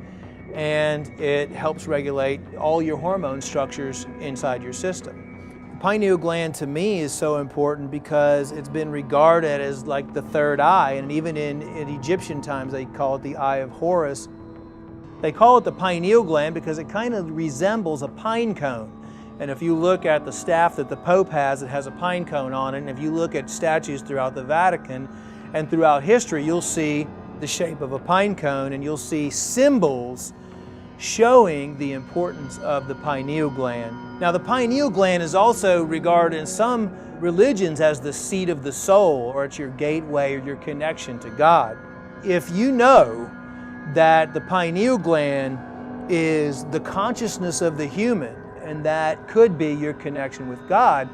and it helps regulate all your hormone structures inside your system. The pineal gland to me is so important because it's been regarded as like the third eye, and even in Egyptian times they call it the eye of Horus. They call it the pineal gland because it kind of resembles a pine cone. And if you look at the staff that the Pope has, it has a pine cone on it. And if you look at statues throughout the Vatican and throughout history, you'll see the shape of a pine cone, and you'll see symbols showing the importance of the pineal gland. Now, the pineal gland is also regarded in some religions as the seat of the soul, or it's your gateway or your connection to God. If you know that the pineal gland is the consciousness of the human, and that could be your connection with God,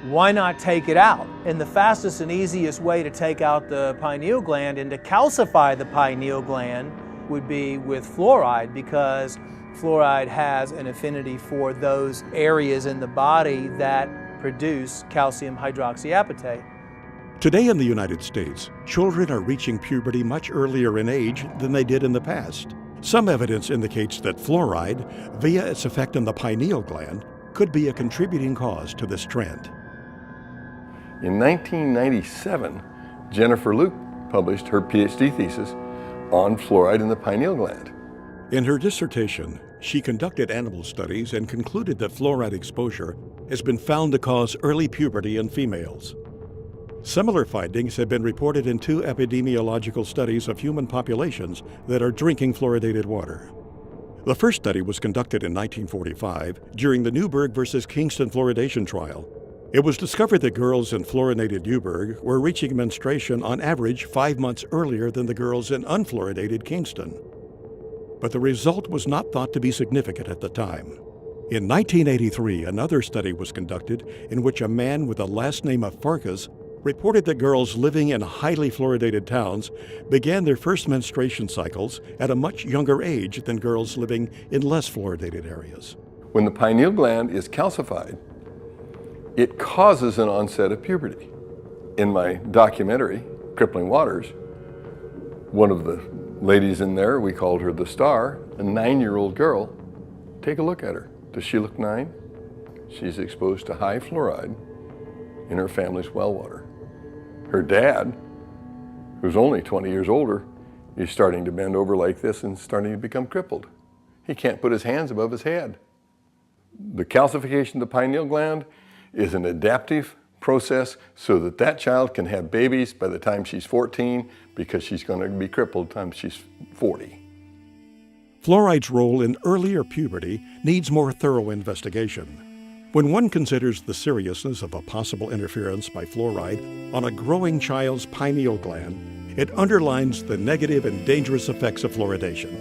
why not take it out? And the fastest and easiest way to take out the pineal gland and to calcify the pineal gland would be with fluoride, because fluoride has an affinity for those areas in the body that produce calcium hydroxyapatite. Today in the United States, children are reaching puberty much earlier in age than they did in the past. Some evidence indicates that fluoride, via its effect on the pineal gland, could be a contributing cause to this trend. In 1997, Jennifer Luke published her PhD thesis on fluoride in the pineal gland. In her dissertation, she conducted animal studies and concluded that fluoride exposure has been found to cause early puberty in females. Similar findings have been reported in 2 epidemiological studies of human populations that are drinking fluoridated water. The first study was conducted in 1945 during the Newburgh versus Kingston fluoridation trial. It was discovered that girls in fluoridated Newburgh were reaching menstruation on average 5 months earlier than the girls in unfluoridated Kingston. But the result was not thought to be significant at the time. In 1983, another study was conducted in which a man with the last name of Farkas reported that girls living in highly fluoridated towns began their first menstruation cycles at a much younger age than girls living in less fluoridated areas. When the pineal gland is calcified, it causes an onset of puberty. In my documentary, Crippling Waters, one of the ladies in there, we called her the star, a 9-year-old girl. Take a look at her. Does she look 9? She's exposed to high fluoride in her family's well water. Her dad, who's only 20 years older, is starting to bend over like this and starting to become crippled. He can't put his hands above his head. The calcification of the pineal gland is an adaptive process so that that child can have babies by the time she's 14 because she's going to be crippled by the time she's 40. Fluoride's role in earlier puberty needs more thorough investigation. When one considers the seriousness of a possible interference by fluoride on a growing child's pineal gland, it underlines the negative and dangerous effects of fluoridation.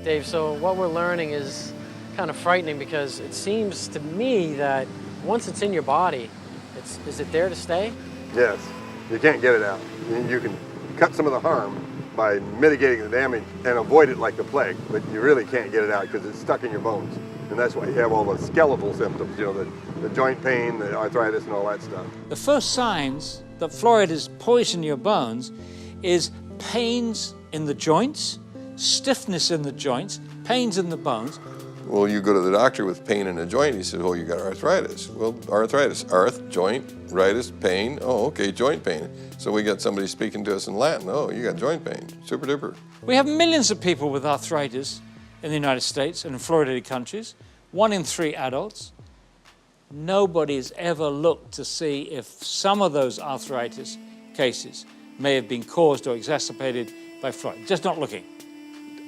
Dave, so what we're learning is kind of frightening because it seems to me that once it's in your body, is it there to stay? Yes, you can't get it out. You can cut some of the harm by mitigating the damage and avoid it like the plague, but you really can't get it out because it's stuck in your bones. And that's why you have all the skeletal symptoms, you know, the joint pain, the arthritis, and all that stuff. The first signs that fluoride is poisoning your bones is pains in the joints, stiffness in the joints, pains in the bones. Well, you go to the doctor with pain in a joint, he says, oh, you got arthritis. Well, arthritis, joint, ritis, pain, oh, okay, joint pain. So we got somebody speaking to us in Latin, oh, you got joint pain, super duper. We have millions of people with arthritis in the United States and in fluoridated countries, 1 in 3 adults. Nobody's ever looked to see if some of those arthritis cases may have been caused or exacerbated by fluoride. Just not looking.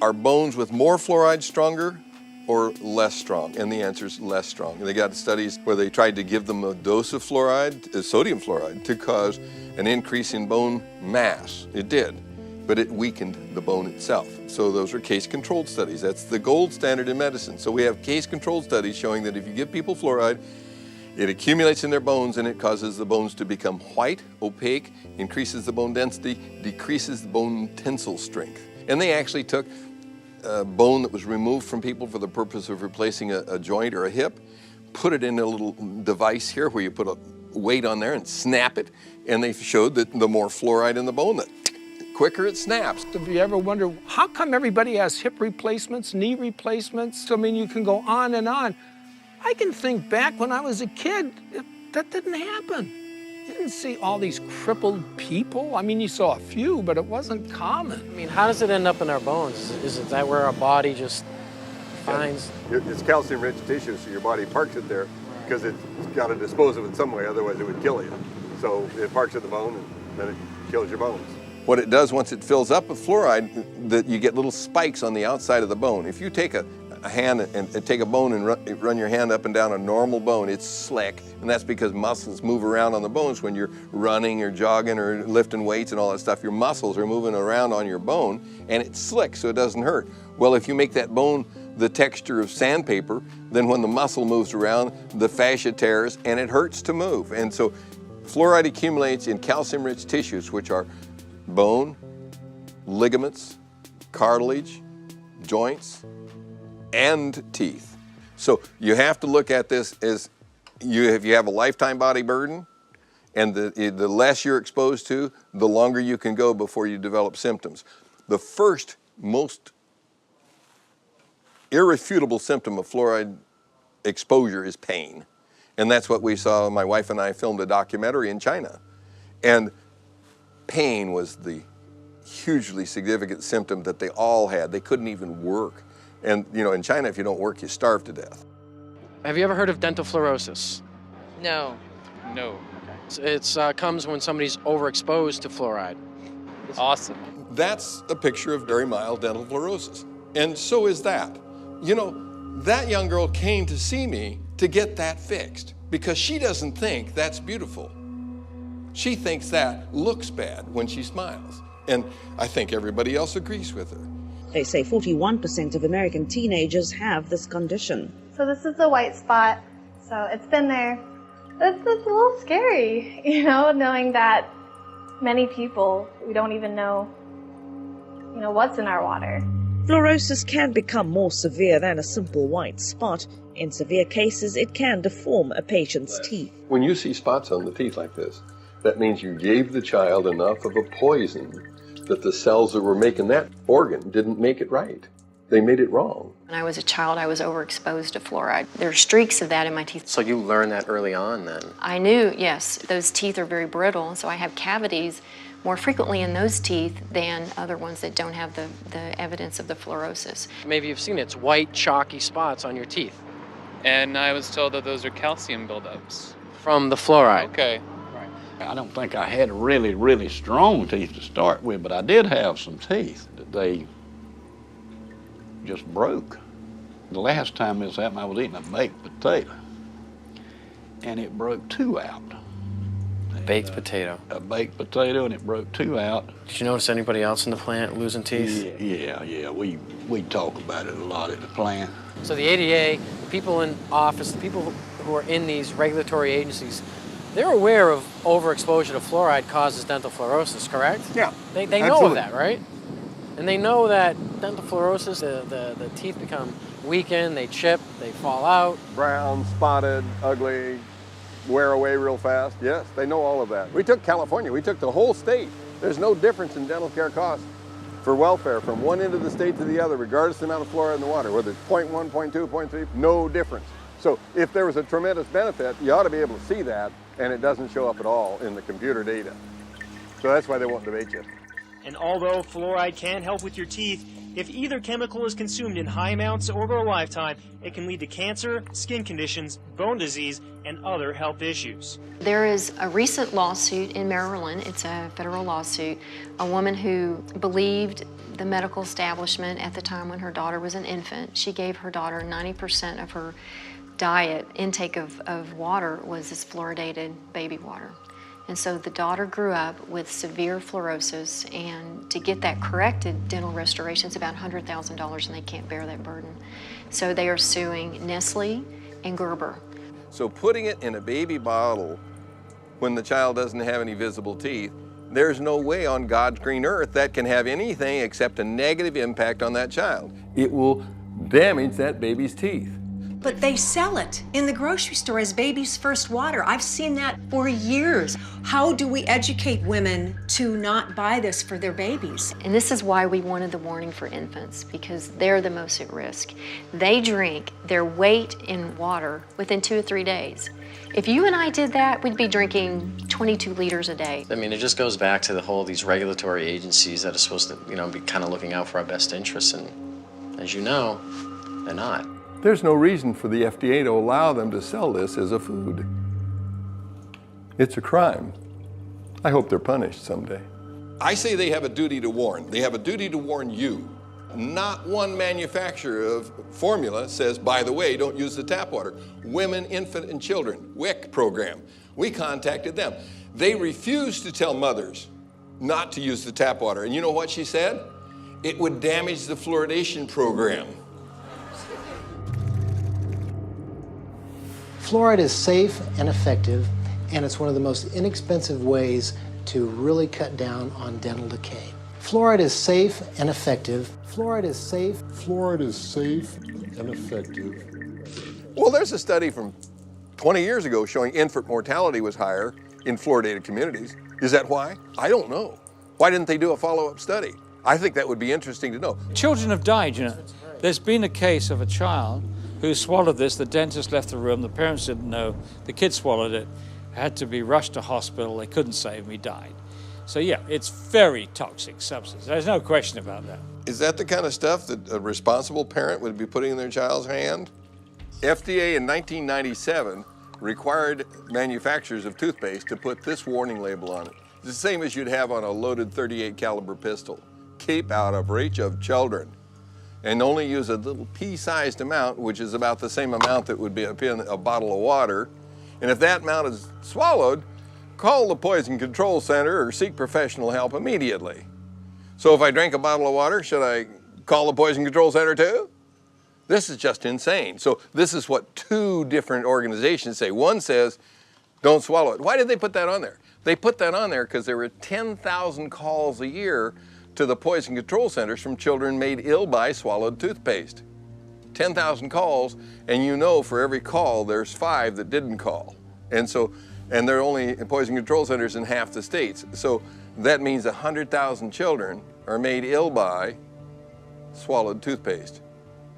Are bones with more fluoride stronger or less strong? And the answer is less strong. And they got studies where they tried to give them a dose of fluoride, sodium fluoride, to cause an increase in bone mass. It did, but it weakened the bone itself. So those are case-controlled studies. That's the gold standard in medicine. So we have case-controlled studies showing that if you give people fluoride, it accumulates in their bones and it causes the bones to become white, opaque, increases the bone density, decreases the bone tensile strength. And they actually took bone that was removed from people for the purpose of replacing a joint or a hip, put it in a little device here where you put a weight on there and snap it, and they showed that the more fluoride in the bone, the quicker it snaps. Have you ever wondered, how come everybody has hip replacements, knee replacements? I mean, you can go on and on. I can think back when I was a kid, that didn't happen. You didn't see all these crippled people. I mean, you saw a few, but it wasn't common. I mean, how does it end up in our bones? Is it that where our body just finds? It's calcium-rich tissue, so your body parks it there because it's got to dispose of it some way, otherwise it would kill you. So it parks at the bone, and then it kills your bones. What it does once it fills up with fluoride, that you get little spikes on the outside of the bone. If you take a hand and take a bone and run your hand up and down a normal bone, it's slick, and that's because muscles move around on the bones when you're running or jogging or lifting weights and all that stuff. Your muscles are moving around on your bone, and it's slick, so it doesn't hurt. Well, if you make that bone the texture of sandpaper, then when the muscle moves around, the fascia tears, and it hurts to move. And so fluoride accumulates in calcium-rich tissues, which are bone, ligaments, cartilage, joints, and teeth. So you have to look at this as if you have a lifetime body burden, and the less you're exposed to, the longer you can go before you develop symptoms. The first most irrefutable symptom of fluoride exposure is pain. And that's what we saw. My wife and I filmed a documentary in China. And pain was the hugely significant symptom that they all had. They couldn't even work. And you know, in China, if you don't work, you starve to death. Have you ever heard of dental fluorosis? No. No. It comes when somebody's overexposed to fluoride. Awesome. That's a picture of very mild dental fluorosis. And so is that. You know, that young girl came to see me to get that fixed because she doesn't think that's beautiful. She thinks that looks bad when she smiles. And I think everybody else agrees with her. They say 41% of American teenagers have this condition. So this is the white spot. So it's been there. It's a little scary, you know, knowing that many people, we don't even know, you know, what's in our water. Fluorosis can become more severe than a simple white spot. In severe cases, it can deform a patient's teeth. When you see spots on the teeth like this, that means you gave the child enough of a poison that the cells that were making that organ didn't make it right. They made it wrong. When I was a child, I was overexposed to fluoride. There are streaks of that in my teeth. So you learned that early on then? I knew, yes, those teeth are very brittle, and so I have cavities more frequently in those teeth than other ones that don't have the evidence of the fluorosis. Maybe you've seen it. It's white, chalky spots on your teeth. and I was told that those are calcium buildups. From the fluoride? Okay. I don't think I had really, really strong teeth to start with, but I did have some teeth that they just broke. The last time this happened, I was eating a baked potato, and it broke 2 out. Baked potato? A baked potato, and it broke 2 out. Did you notice anybody else in the plant losing teeth? Yeah. We talk about it a lot at the plant. So the ADA, the people in office, the people who are in these regulatory agencies, they're aware of overexposure to fluoride causes dental fluorosis, correct? Yeah. They know of that, right? And they know that dental fluorosis, the teeth become weakened, they chip, they fall out. Brown, spotted, ugly, wear away real fast. Yes, they know all of that. We took California, we took the whole state. There's no difference in dental care costs for welfare from one end of the state to the other, regardless of the amount of fluoride in the water, whether it's 0.1, 0.2, 0.3, no difference. So if there was a tremendous benefit, you ought to be able to see that, and it doesn't show up at all in the computer data. So that's why they won't debate you. And although fluoride can help with your teeth, if either chemical is consumed in high amounts over a lifetime, it can lead to cancer, skin conditions, bone disease, and other health issues. There is a recent lawsuit in Maryland, it's a federal lawsuit, a woman who believed the medical establishment at the time when her daughter was an infant. She gave her daughter 90% of her diet, intake of water was this fluoridated baby water. And so the daughter grew up with severe fluorosis, and to get that corrected, dental restoration is about $100,000, and they can't bear that burden. So they are suing Nestle and Gerber. So putting it in a baby bottle when the child doesn't have any visible teeth, there's no way on God's green earth that can have anything except a negative impact on that child. It will damage that baby's teeth. But they sell it in the grocery store as baby's first water. I've seen that for years. How do we educate women to not buy this for their babies? And this is why we wanted the warning for infants, because they're the most at risk. They drink their weight in water within 2 or 3 days. If you and I did that, we'd be drinking 22 liters a day. I mean, it just goes back to the whole, these regulatory agencies that are supposed to, be kind of looking out for our best interests, and as you know, they're not. There's no reason for the FDA to allow them to sell this as a food. It's a crime. I hope they're punished someday. I say they have a duty to warn. They have a duty to warn you. Not one manufacturer of formula says, by the way, don't use the tap water. Women, Infant, and Children, WIC program. We contacted them. They refused to tell mothers not to use the tap water. And you know what she said? It would damage the fluoridation program. Fluoride is safe and effective, and it's one of the most inexpensive ways to really cut down on dental decay. Fluoride is safe and effective. Fluoride is safe. Fluoride is safe and effective. Well, there's a study from 20 years ago showing infant mortality was higher in fluoridated communities. Is that why? I don't know. Why didn't they do a follow-up study? I think that would be interesting to know. Children have died, There's been a case of a child who swallowed this. The dentist left the room. The parents didn't know. The kid swallowed it. Had to be rushed to hospital. They couldn't save him. He died. So yeah, it's very toxic substance. There's no question about that. Is that the kind of stuff that a responsible parent would be putting in their child's hand? FDA in 1997 required manufacturers of toothpaste to put this warning label on it. It's the same as you'd have on a loaded .38 caliber pistol. Keep out of reach of children. And only use a little pea-sized amount, which is about the same amount that would be in a bottle of water. And if that amount is swallowed, call the Poison Control Center or seek professional help immediately. So if I drank a bottle of water, should I call the Poison Control Center too? This is just insane. So this is what 2 different organizations say. One says, don't swallow it. Why did they put that on there? They put that on there because there were 10,000 calls a year to the Poison Control Centers from children made ill by swallowed toothpaste. 10,000 calls, and for every call, there's 5 that didn't call. And there are only Poison Control Centers in half the states. So that means 100,000 children are made ill by swallowed toothpaste.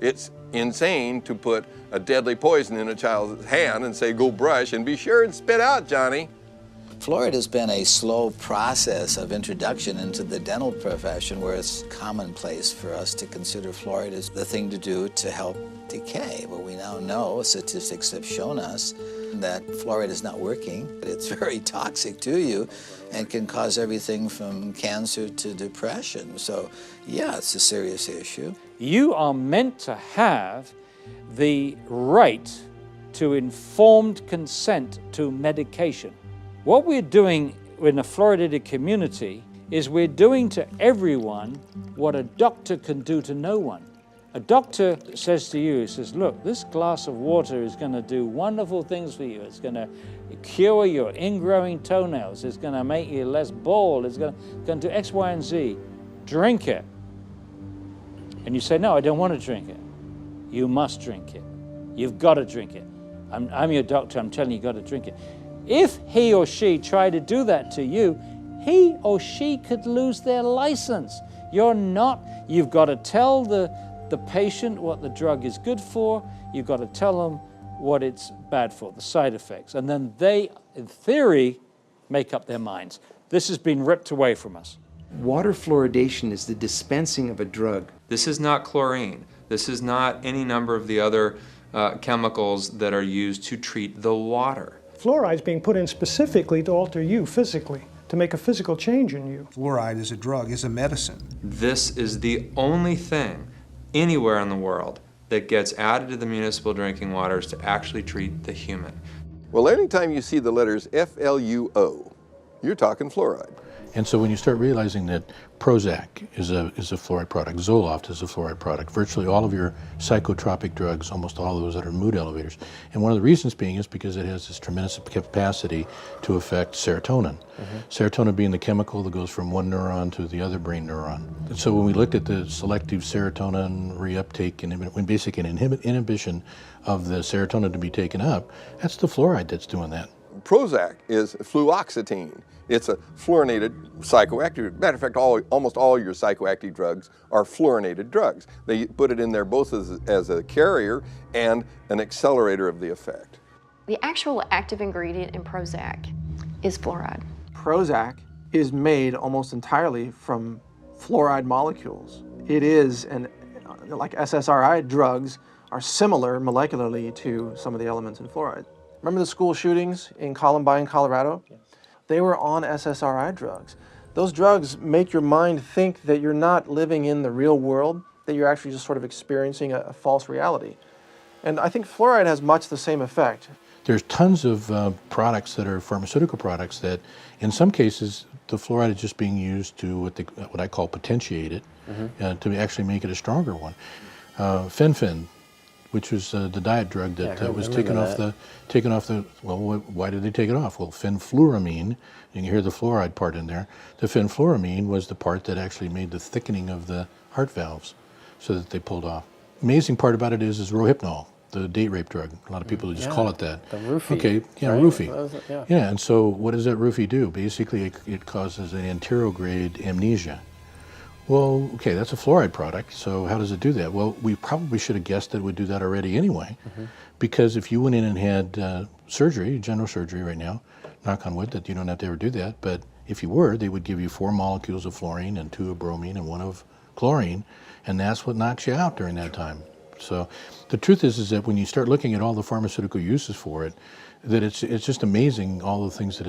It's insane to put a deadly poison in a child's hand and say, go brush and be sure and spit out, Johnny. Fluoride has been a slow process of introduction into the dental profession where it's commonplace for us to consider fluoride as the thing to do to help decay. But we now know, statistics have shown us, that fluoride is not working. It's very toxic to you and can cause everything from cancer to depression. So, yeah, it's a serious issue. You are meant to have the right to informed consent to medication. What we're doing in a fluoridated community is we're doing to everyone what a doctor can do to no one. A doctor says to you, he says, look, this glass of water is going to do wonderful things for you. It's going to cure your ingrowing toenails. It's going to make you less bald. It's going to do X, Y, and Z. Drink it. And you say, no, I don't want to drink it. You must drink it. You've got to drink it. I'm your doctor. I'm telling you, you've got to drink it. If he or she tried to do that to you, he or she could lose their license. You've got to tell the patient what the drug is good for. You've got to tell them what it's bad for, the side effects. And then they, in theory, make up their minds. This has been ripped away from us. Water fluoridation is the dispensing of a drug. This is not chlorine. This is not any number of the other chemicals that are used to treat the water. Fluoride is being put in specifically to alter you physically, to make a physical change in you. Fluoride is a drug, is a medicine. This is the only thing anywhere in the world that gets added to the municipal drinking waters to actually treat the human. Well, anytime you see the letters FLUO, you're talking fluoride. And so when you start realizing that Prozac is a fluoride product, Zoloft is a fluoride product, virtually all of your psychotropic drugs, almost all of those that are mood elevators. And one of the reasons being is because it has this tremendous capacity to affect serotonin. Serotonin being the chemical that goes from one neuron to the other brain neuron. And so when we looked at the selective serotonin reuptake and when basically an inhibition of the serotonin to be taken up, that's the fluoride that's doing that. Prozac is fluoxetine. It's a fluorinated psychoactive. Matter of fact, almost all your psychoactive drugs are fluorinated drugs. They put it in there both as a carrier and an accelerator of the effect. The actual active ingredient in Prozac is fluoride. Prozac is made almost entirely from fluoride molecules. It is, and like SSRI drugs, are similar molecularly to some of the elements in fluoride. Remember the school shootings in Columbine, Colorado? Yeah. They were on SSRI drugs. Those drugs make your mind think that you're not living in the real world, that you're actually just sort of experiencing a false reality. And I think fluoride has much the same effect. There's tons of products that are pharmaceutical products that, in some cases, the fluoride is just being used to what I call potentiate it, to actually make it a stronger one. Fen-Phen, which was the diet drug that was taken off the, well, why did they take it off? Well, fenfluramine, you can hear the fluoride part in there. The fenfluramine was the part that actually made the thickening of the heart valves so that they pulled off. Amazing part about it is Rohypnol, the date rape drug. A lot of people just call it that. The roofie. Okay, yeah, right? Roofie. Yeah, and so what does that roofie do? Basically, it causes an anterograde amnesia. Well, okay, that's a fluoride product, so how does it do that? Well, we probably should have guessed that it would do that already anyway, because if you went in and had surgery, general surgery right now, knock on wood that you don't have to ever do that, but if you were, they would give you 4 molecules of fluorine and 2 of bromine and 1 of chlorine, and that's what knocks you out during that time. So the truth is that when you start looking at all the pharmaceutical uses for it, that it's just amazing all the things that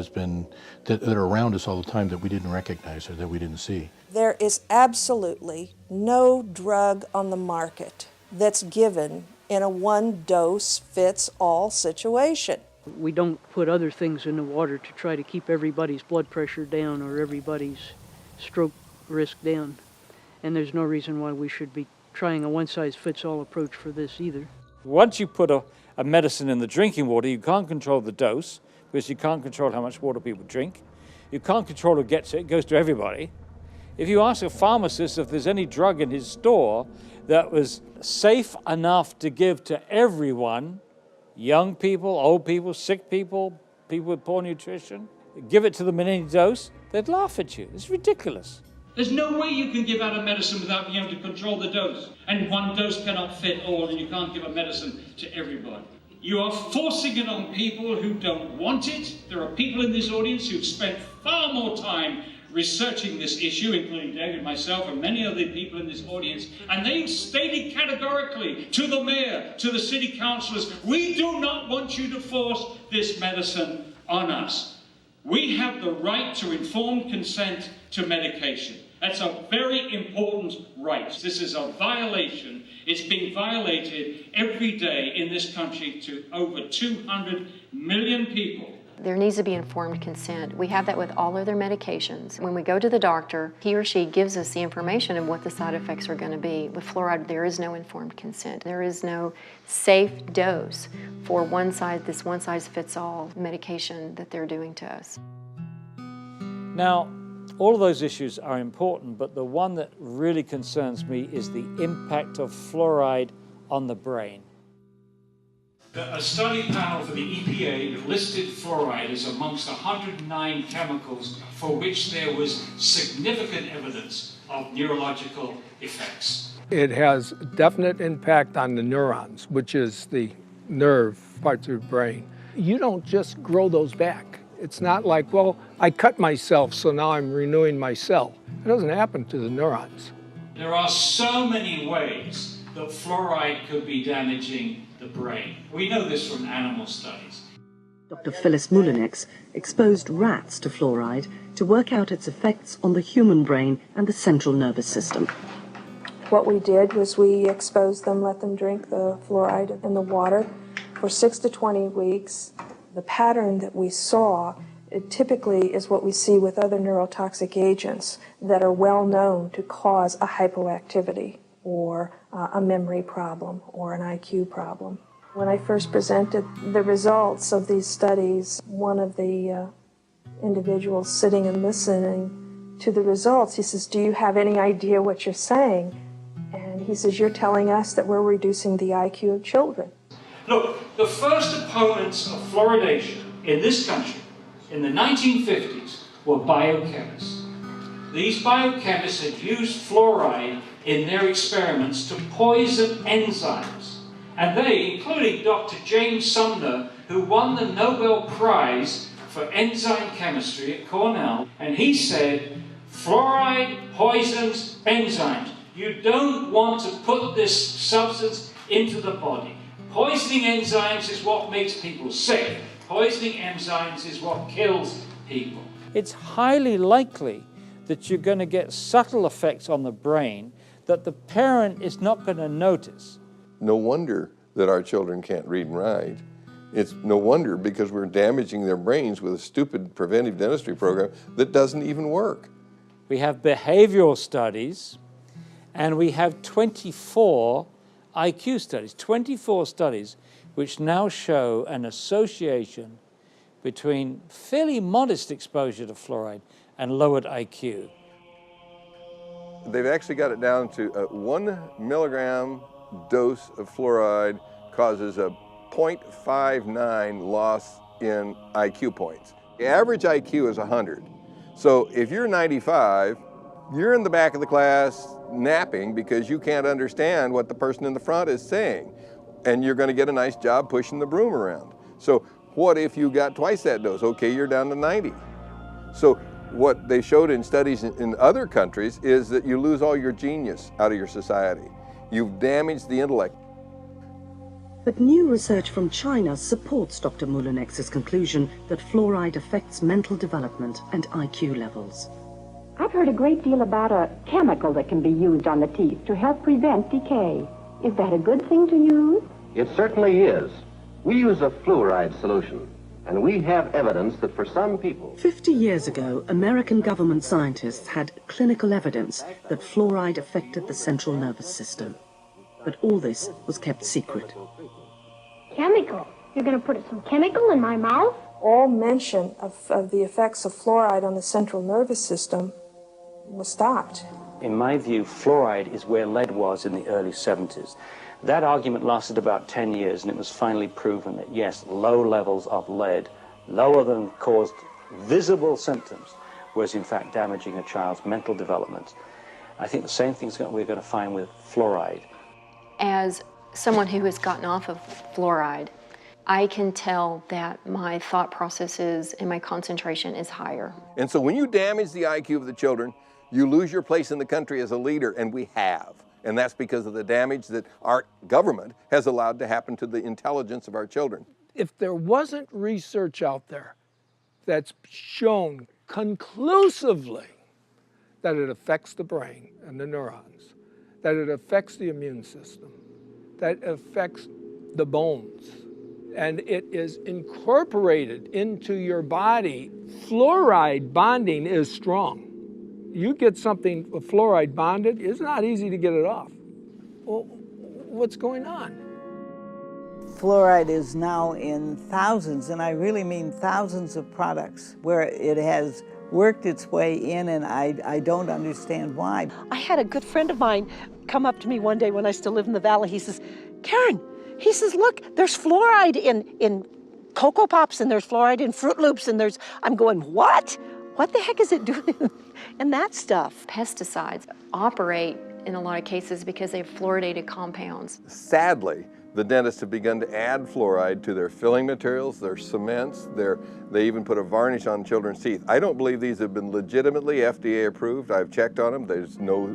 are around us all the time that we didn't recognize or that we didn't see. There is absolutely no drug on the market that's given in a one-dose-fits-all situation. We don't put other things in the water to try to keep everybody's blood pressure down or everybody's stroke risk down. And there's no reason why we should be trying a one-size-fits-all approach for this either. Once you put a medicine in the drinking water, you can't control the dose because you can't control how much water people drink. You can't control who gets it. It goes to everybody. If you ask a pharmacist if there's any drug in his store that was safe enough to give to everyone, young people, old people, sick people, people with poor nutrition, give it to them in any dose, they'd laugh at you. It's ridiculous. There's no way you can give out a medicine without being able to control the dose. And one dose cannot fit all, and you can't give a medicine to everybody. You are forcing it on people who don't want it. There are people in this audience who've spent far more time researching this issue, including David, myself, and many other people in this audience, and they've stated categorically to the mayor, to the city councillors, we do not want you to force this medicine on us. We have the right to informed consent to medication. That's a very important right. This is a violation. It's being violated every day in this country to over 200 million people. There needs to be informed consent. We have that with all other medications. When we go to the doctor, he or she gives us the information of what the side effects are going to be. With fluoride, there is no informed consent. There is no safe dose for this one-size-fits-all medication that they're doing to us. Now, all of those issues are important, but the one that really concerns me is the impact of fluoride on the brain. A study panel for the EPA listed fluoride as amongst 109 chemicals for which there was significant evidence of neurological effects. It has definite impact on the neurons, which is the nerve parts of the brain. You don't just grow those back. It's not like, well, I cut myself, so now I'm renewing my cell. It doesn't happen to the neurons. There are so many ways that fluoride could be damaging the brain. We know this from animal studies. Dr. Phyllis Moulinex exposed rats to fluoride to work out its effects on the human brain and the central nervous system. What we did was we exposed them, let them drink the fluoride in the water for 6 to 20 weeks. The pattern that we saw, it typically is what we see with other neurotoxic agents that are well known to cause a hypoactivity or a memory problem or an IQ problem. When I first presented the results of these studies, one of the individuals sitting and listening to the results, he says, "Do you have any idea what you're saying?" And he says, "You're telling us that we're reducing the IQ of children." Look, the first opponents of fluoridation in this country in the 1950s were biochemists. These biochemists had used fluoride in their experiments to poison enzymes. And they, including Dr. James Sumner, who won the Nobel Prize for enzyme chemistry at Cornell, and he said, fluoride poisons enzymes. You don't want to put this substance into the body. Poisoning enzymes is what makes people sick. Poisoning enzymes is what kills people. It's highly likely that you're going to get subtle effects on the brain that the parent is not going to notice. No wonder that our children can't read and write. It's no wonder because we're damaging their brains with a stupid preventive dentistry program that doesn't even work. We have behavioral studies, and we have 24 IQ studies, 24 studies which now show an association between fairly modest exposure to fluoride and lowered IQ. They've actually got it down to a 1 milligram dose of fluoride causes a 0.59 loss in IQ points. The average IQ is 100. So if you're 95, you're in the back of the class napping because you can't understand what the person in the front is saying. And you're going to get a nice job pushing the broom around. So what if you got twice that dose? Okay, you're down to 90. So what they showed in studies in other countries is that you lose all your genius out of your society. You've damaged the intellect. But new research from China supports Dr. Moulinex's conclusion that fluoride affects mental development and IQ levels. I've heard a great deal about a chemical that can be used on the teeth to help prevent decay. Is that a good thing to use? It certainly is. We use a fluoride solution, and we have evidence that for some people... 50 years ago, American government scientists had clinical evidence that fluoride affected the central nervous system. But all this was kept secret. Chemical? You're going to put some chemical in my mouth? All mention of the effects of fluoride on the central nervous system was stopped. In my view, fluoride is where lead was in the early 70s. That argument lasted about 10 years, and it was finally proven that, yes, low levels of lead, lower than caused visible symptoms, was in fact damaging a child's mental development. I think the same thing's we're going to find with fluoride. As someone who has gotten off of fluoride, I can tell that my thought processes and my concentration is higher. And so when you damage the IQ of the children, you lose your place in the country as a leader, and we have. And that's because of the damage that our government has allowed to happen to the intelligence of our children. If there wasn't research out there that's shown conclusively that it affects the brain and the neurons, that it affects the immune system, that it affects the bones, and it is incorporated into your body, fluoride bonding is strong. You get something fluoride bonded, it's not easy to get it off. Well, what's going on? Fluoride is now in thousands, and I really mean thousands of products where it has worked its way in, and I don't understand why. I had a good friend of mine come up to me one day when I still lived in the valley. He says, Karen, he says, look, there's fluoride in Cocoa Pops, and there's fluoride in Fruit Loops, and there's, I'm going, what? What the heck is it doing in that stuff? Pesticides operate in a lot of cases because they have fluoridated compounds. Sadly, the dentists have begun to add fluoride to their filling materials, their cements, they even put a varnish on children's teeth. I don't believe these have been legitimately FDA approved. I've checked on them. There's no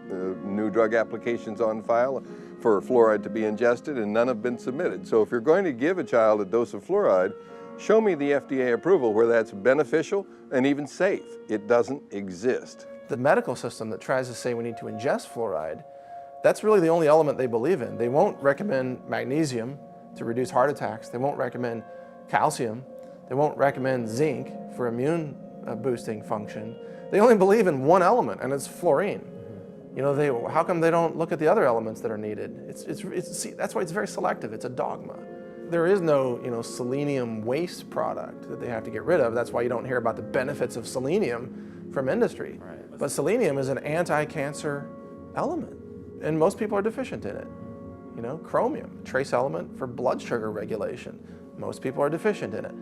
new drug applications on file for fluoride to be ingested, and none have been submitted. So if you're going to give a child a dose of fluoride, show me the FDA approval where that's beneficial and even safe. It doesn't exist. The medical system that tries to say we need to ingest fluoride, that's really the only element they believe in. They won't recommend magnesium to reduce heart attacks. They won't recommend calcium. They won't recommend zinc for immune boosting function. They only believe in one element, and it's fluorine. You know, how come they don't look at the other elements that are needed? See, that's why it's very selective. It's a dogma. There is no, selenium waste product that they have to get rid of. That's why you don't hear about the benefits of selenium from industry. Right. But selenium is an anti-cancer element, and most people are deficient in it. Chromium, trace element for blood sugar regulation. Most people are deficient in it.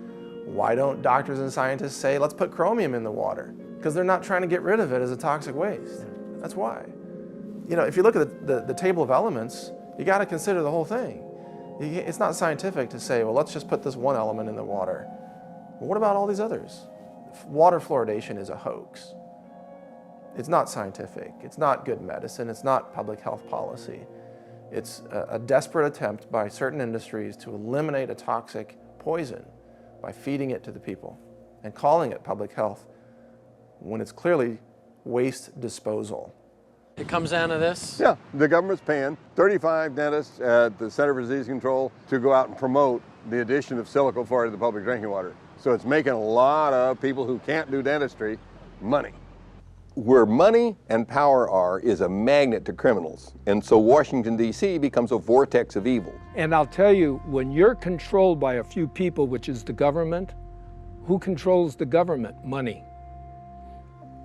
Why don't doctors and scientists say, let's put chromium in the water? Because they're not trying to get rid of it as a toxic waste. That's why. If you look at the table of elements, you got to consider the whole thing. It's not scientific to say, well, let's just put this one element in the water. Well, what about all these others? Water fluoridation is a hoax. It's not scientific. It's not good medicine. It's not public health policy. It's a desperate attempt by certain industries to eliminate a toxic poison by feeding it to the people and calling it public health when it's clearly waste disposal. It comes down to this? Yeah, the government's paying 35 dentists at the Center for Disease Control to go out and promote the addition of silicone fluoride to the public drinking water. So it's making a lot of people who can't do dentistry money. Where money and power are is a magnet to criminals. And so Washington, D.C. becomes a vortex of evil. And I'll tell you, when you're controlled by a few people, which is the government, who controls the government? Money.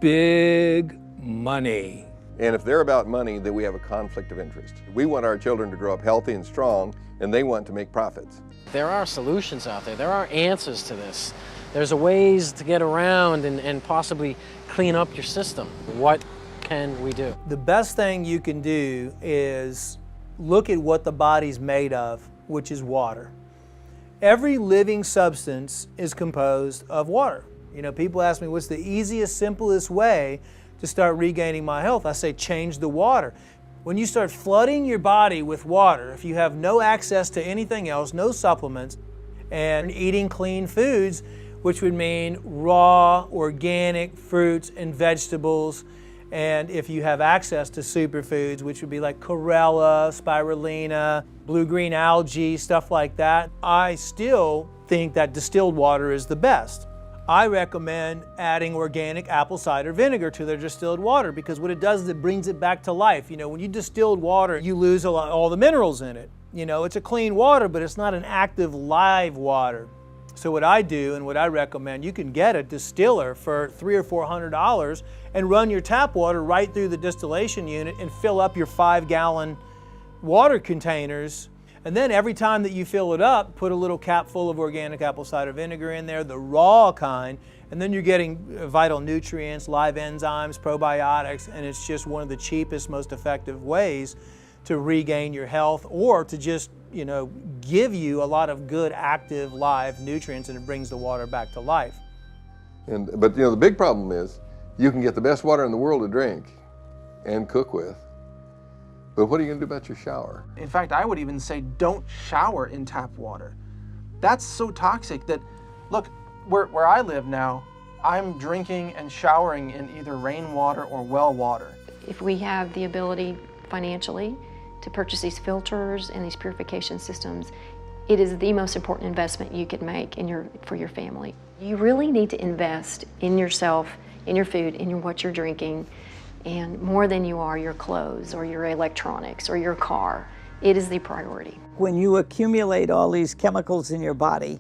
Big money. And if they're about money, then we have a conflict of interest. We want our children to grow up healthy and strong, and they want to make profits. There are solutions out there. There are answers to this. There's ways to get around and possibly clean up your system. What can we do? The best thing you can do is look at what the body's made of, which is water. Every living substance is composed of water. People ask me, what's the easiest, simplest way to start regaining my health? I say, change the water. When you start flooding your body with water, if you have no access to anything else, no supplements, and eating clean foods, which would mean raw, organic fruits and vegetables, and if you have access to superfoods, which would be like chlorella, spirulina, blue-green algae, stuff like that, I still think that distilled water is the best. I recommend adding organic apple cider vinegar to their distilled water because what it does is it brings it back to life. When you distilled water, you lose all the minerals in it. It's a clean water, but it's not an active live water. So what I do and what I recommend, you can get a distiller for $300 or $400 and run your tap water right through the distillation unit and fill up your 5-gallon water containers. And then every time that you fill it up, put a little cap full of organic apple cider vinegar in there, the raw kind, and then you're getting vital nutrients, live enzymes, probiotics, and it's just one of the cheapest, most effective ways to regain your health or to just, give you a lot of good, active, live nutrients, and it brings the water back to life. But the big problem is you can get the best water in the world to drink and cook with, but what are you going to do about your shower? In fact, I would even say don't shower in tap water. That's so toxic that, look, where I live now, I'm drinking and showering in either rainwater or well water. If we have the ability financially to purchase these filters and these purification systems, it is the most important investment you could make for your family. You really need to invest in yourself, in your food, in what you're drinking, and more than you are your clothes or your electronics or your car. It is the priority. When you accumulate all these chemicals in your body,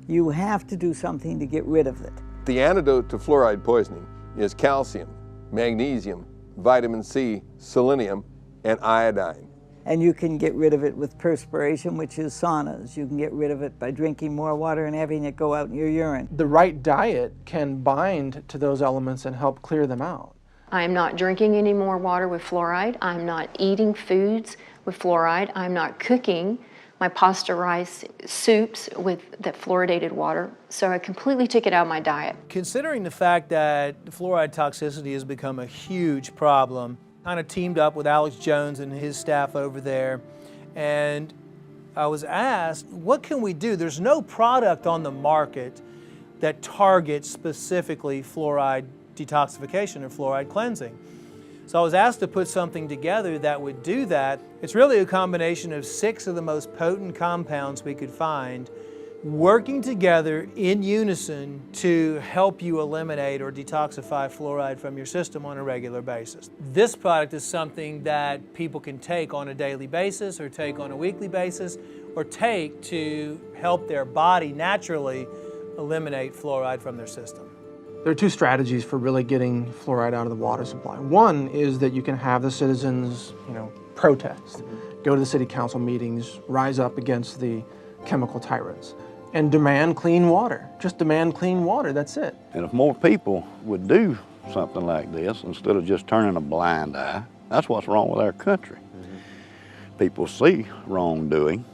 you have to do something to get rid of it. The antidote to fluoride poisoning is calcium, magnesium, vitamin C, selenium, and iodine. And you can get rid of it with perspiration, which is saunas. You can get rid of it by drinking more water and having it go out in your urine. The right diet can bind to those elements and help clear them out. I'm not drinking any more water with fluoride. I'm not eating foods with fluoride. I'm not cooking my pasta rice soups with that fluoridated water. So I completely took it out of my diet. Considering the fact that fluoride toxicity has become a huge problem, kind of teamed up with Alex Jones and his staff over there, and I was asked, what can we do? There's no product on the market that targets specifically fluoride detoxification or fluoride cleansing. So I was asked to put something together that would do that. It's really a combination of 6 of the most potent compounds we could find working together in unison to help you eliminate or detoxify fluoride from your system on a regular basis. This product is something that people can take on a daily basis or take on a weekly basis or take to help their body naturally eliminate fluoride from their system. There are 2 strategies for really getting fluoride out of the water supply. One is that you can have the citizens, protest, go to the city council meetings, rise up against the chemical tyrants, and demand clean water. Just demand clean water, that's it. And if more people would do something like this, instead of just turning a blind eye, that's what's wrong with our country. People see wrongdoing,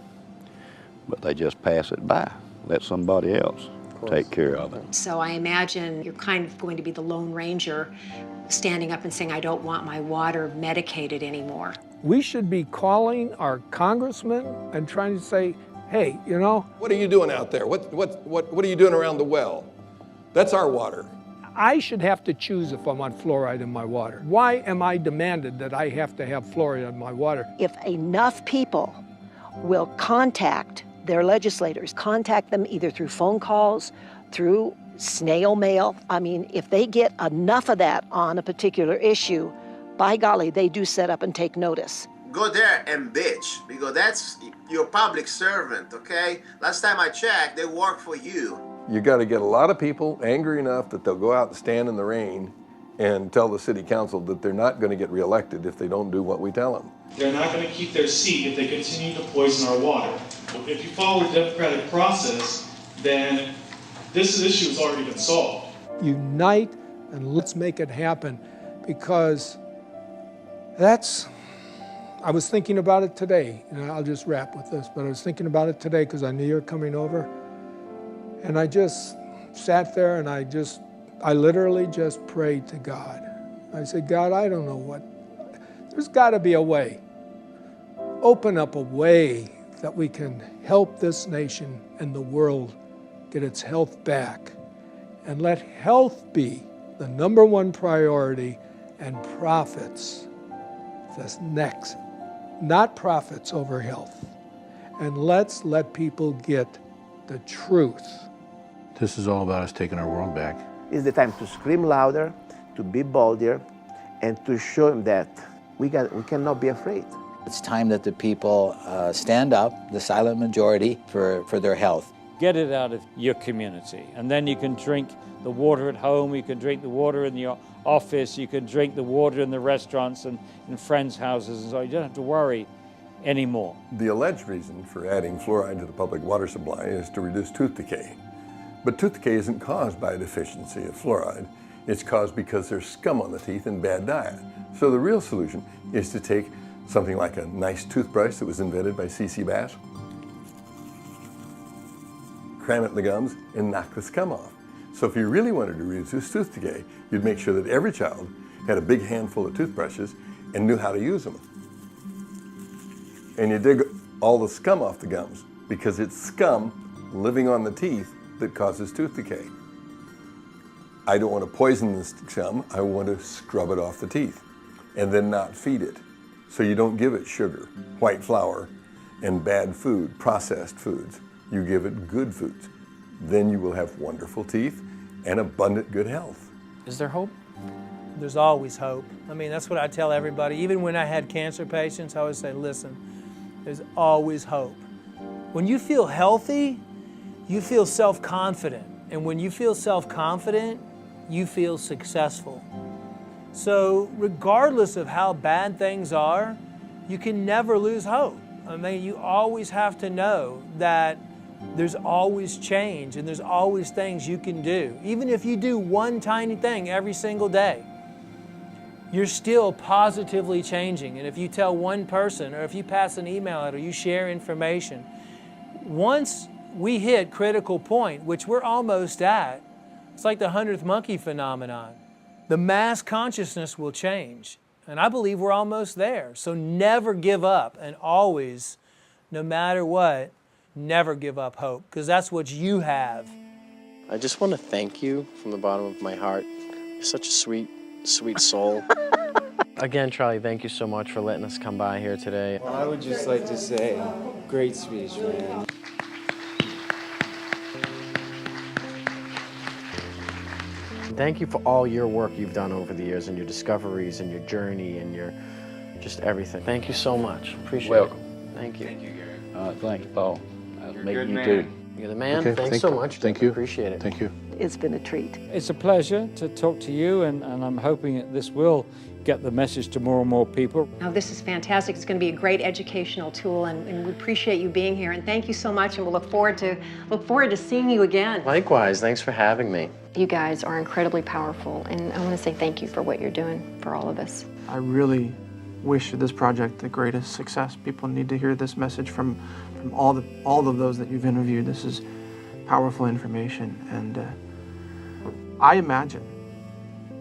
but they just pass it by, let somebody else take care of it. So I imagine you're kind of going to be the Lone Ranger standing up and saying, I don't want my water medicated anymore. We should be calling our congressmen and trying to say, hey, What are you doing out there? What are you doing around the well? That's our water. I should have to choose if I want fluoride in my water. Why am I demanded that I have to have fluoride in my water? If enough people will contact their legislators, contact them either through phone calls, through snail mail. I mean, if they get enough of that on a particular issue, by golly, they do set up and take notice. Go there and bitch, because that's your public servant, okay? Last time I checked, they work for you. You got to get a lot of people angry enough that they'll go out and stand in the rain and tell the city council that they're not going to get reelected if they don't do what we tell them. They're not going to keep their seat if they continue to poison our water. If you follow the democratic process, then this issue has already been solved. Unite and let's make it happen, because I was thinking about it today, and I'll just wrap with this, but I was thinking about it today because I knew you were coming over, and I just sat there and I literally just prayed to God. I said, God, I don't know there's got to be a way. Open up a way that we can help this nation and the world get its health back. And let health be the #1 priority, and profits that's next. Not profits over health. And let's let people get the truth. This is all about us taking our world back. It's the time to scream louder, to be bolder, and to show them that we cannot be afraid. It's time that the people stand up, the silent majority, for their health. Get it out of your community, and then you can drink the water at home, you can drink the water in your office, you can drink the water in the restaurants and in friends' houses, and so you don't have to worry anymore. The alleged reason for adding fluoride to the public water supply is to reduce tooth decay. But tooth decay isn't caused by a deficiency of fluoride. It's caused because there's scum on the teeth and bad diet. So the real solution is to take something like a nice toothbrush that was invented by C.C. Bass, cram it in the gums, and knock the scum off. So if you really wanted to reduce tooth decay, you'd make sure that every child had a big handful of toothbrushes and knew how to use them. And you dig all the scum off the gums, because it's scum living on the teeth that causes tooth decay. I don't want to poison the scum, I want to scrub it off the teeth and then not feed it. So you don't give it sugar, white flour, and bad food, processed foods. You give it good foods. Then you will have wonderful teeth and abundant good health. Is there hope? There's always hope. I mean, that's what I tell everybody. Even when I had cancer patients, I always say, listen, there's always hope. When you feel healthy, you feel self-confident. And when you feel self-confident, you feel successful. So regardless of how bad things are, you can never lose hope. I mean, you always have to know that there's always change and there's always things you can do. Even if you do one tiny thing every single day, you're still positively changing. And if you tell one person, or if you pass an email out, or you share information, once we hit critical point, which we're almost at, it's like the 100th monkey phenomenon. The mass consciousness will change. And I believe we're almost there. So never give up, and always, no matter what, never give up hope, because that's what you have. I just want to thank you from the bottom of my heart. You're such a sweet, sweet soul. Again, Charlie, thank you so much for letting us come by here today. Well, I would just like to say, great speech, man. Thank you for all your work you've done over the years, and your discoveries, and your journey, and your just everything. Thank you so much. Appreciate Welcome. it. Thank you. Thank you, Gary. Thanks, Paul. Good you man. too. You're the man. Okay, Thanks so much. Thank you. Appreciate it. Thank you. It's been a treat. It's a pleasure to talk to you, and I'm hoping that this will get the message to more and more people. Now, this is fantastic. It's going to be a great educational tool, and we appreciate you being here. And thank you so much, and we'll look forward to seeing you again. Likewise. Thanks for having me. You guys are incredibly powerful, and I want to say thank you for what you're doing for all of us. I really wish this project the greatest success. People need to hear this message from all of those that you've interviewed. This is powerful information, and I imagine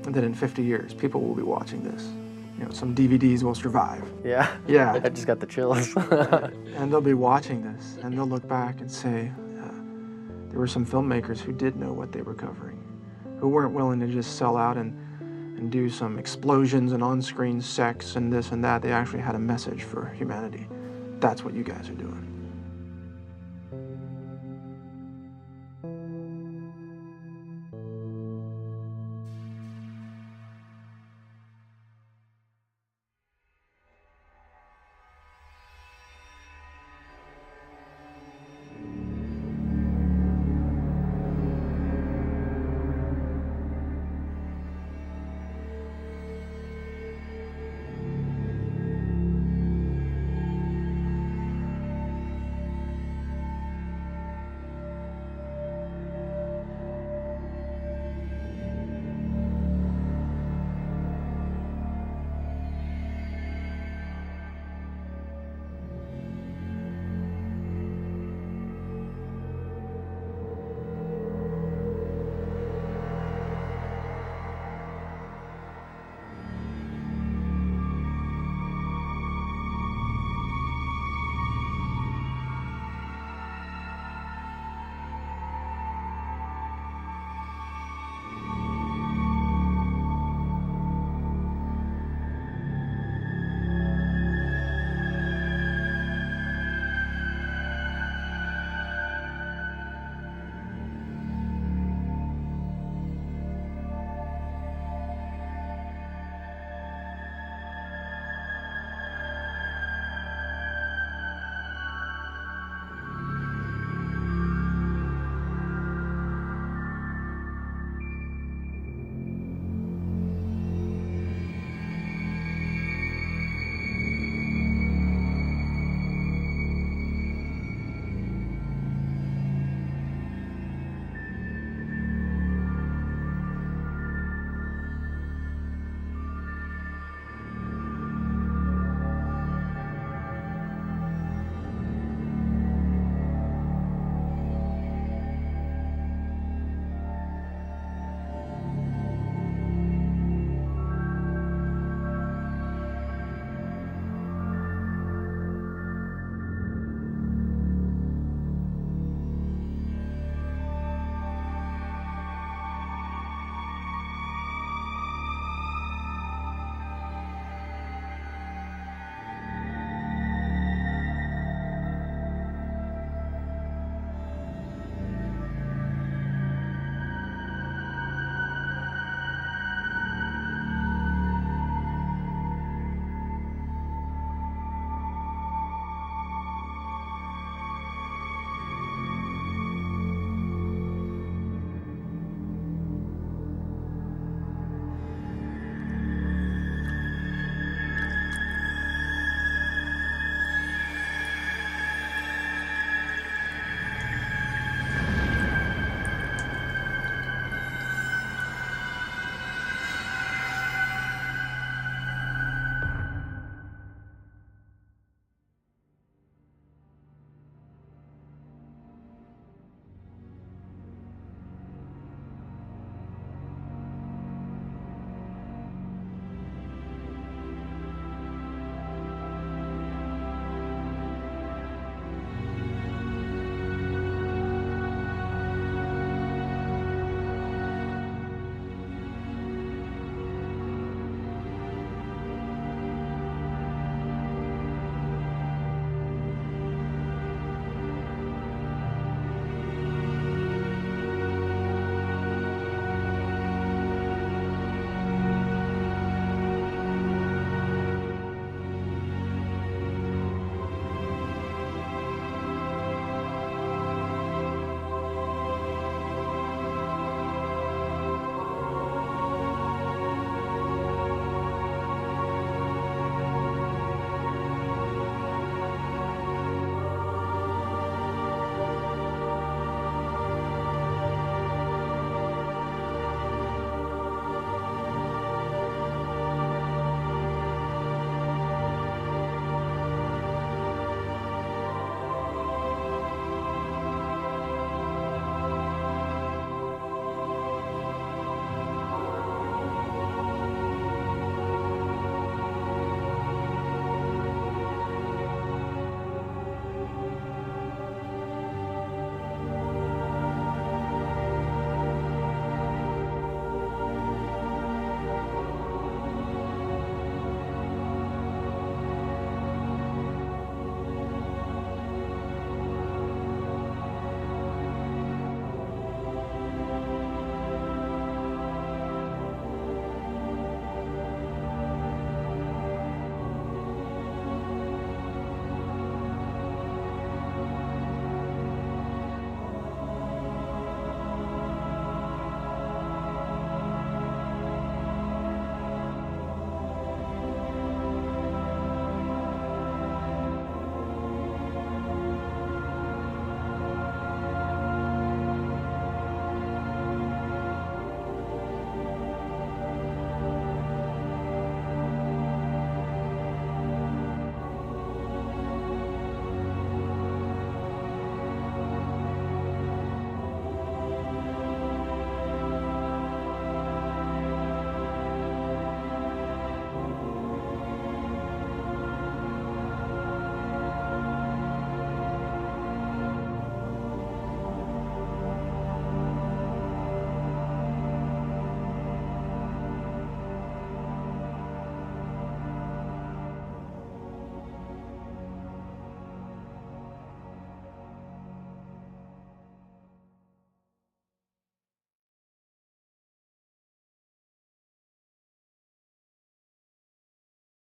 that in 50 years, people will be watching this. You know, some DVDs will survive. Yeah. Yeah. I just got the chills. And they'll be watching this, and they'll look back and say, there were some filmmakers who did know what they were covering, who weren't willing to just sell out and do some explosions and on-screen sex and this and that. They actually had a message for humanity. That's what you guys are doing.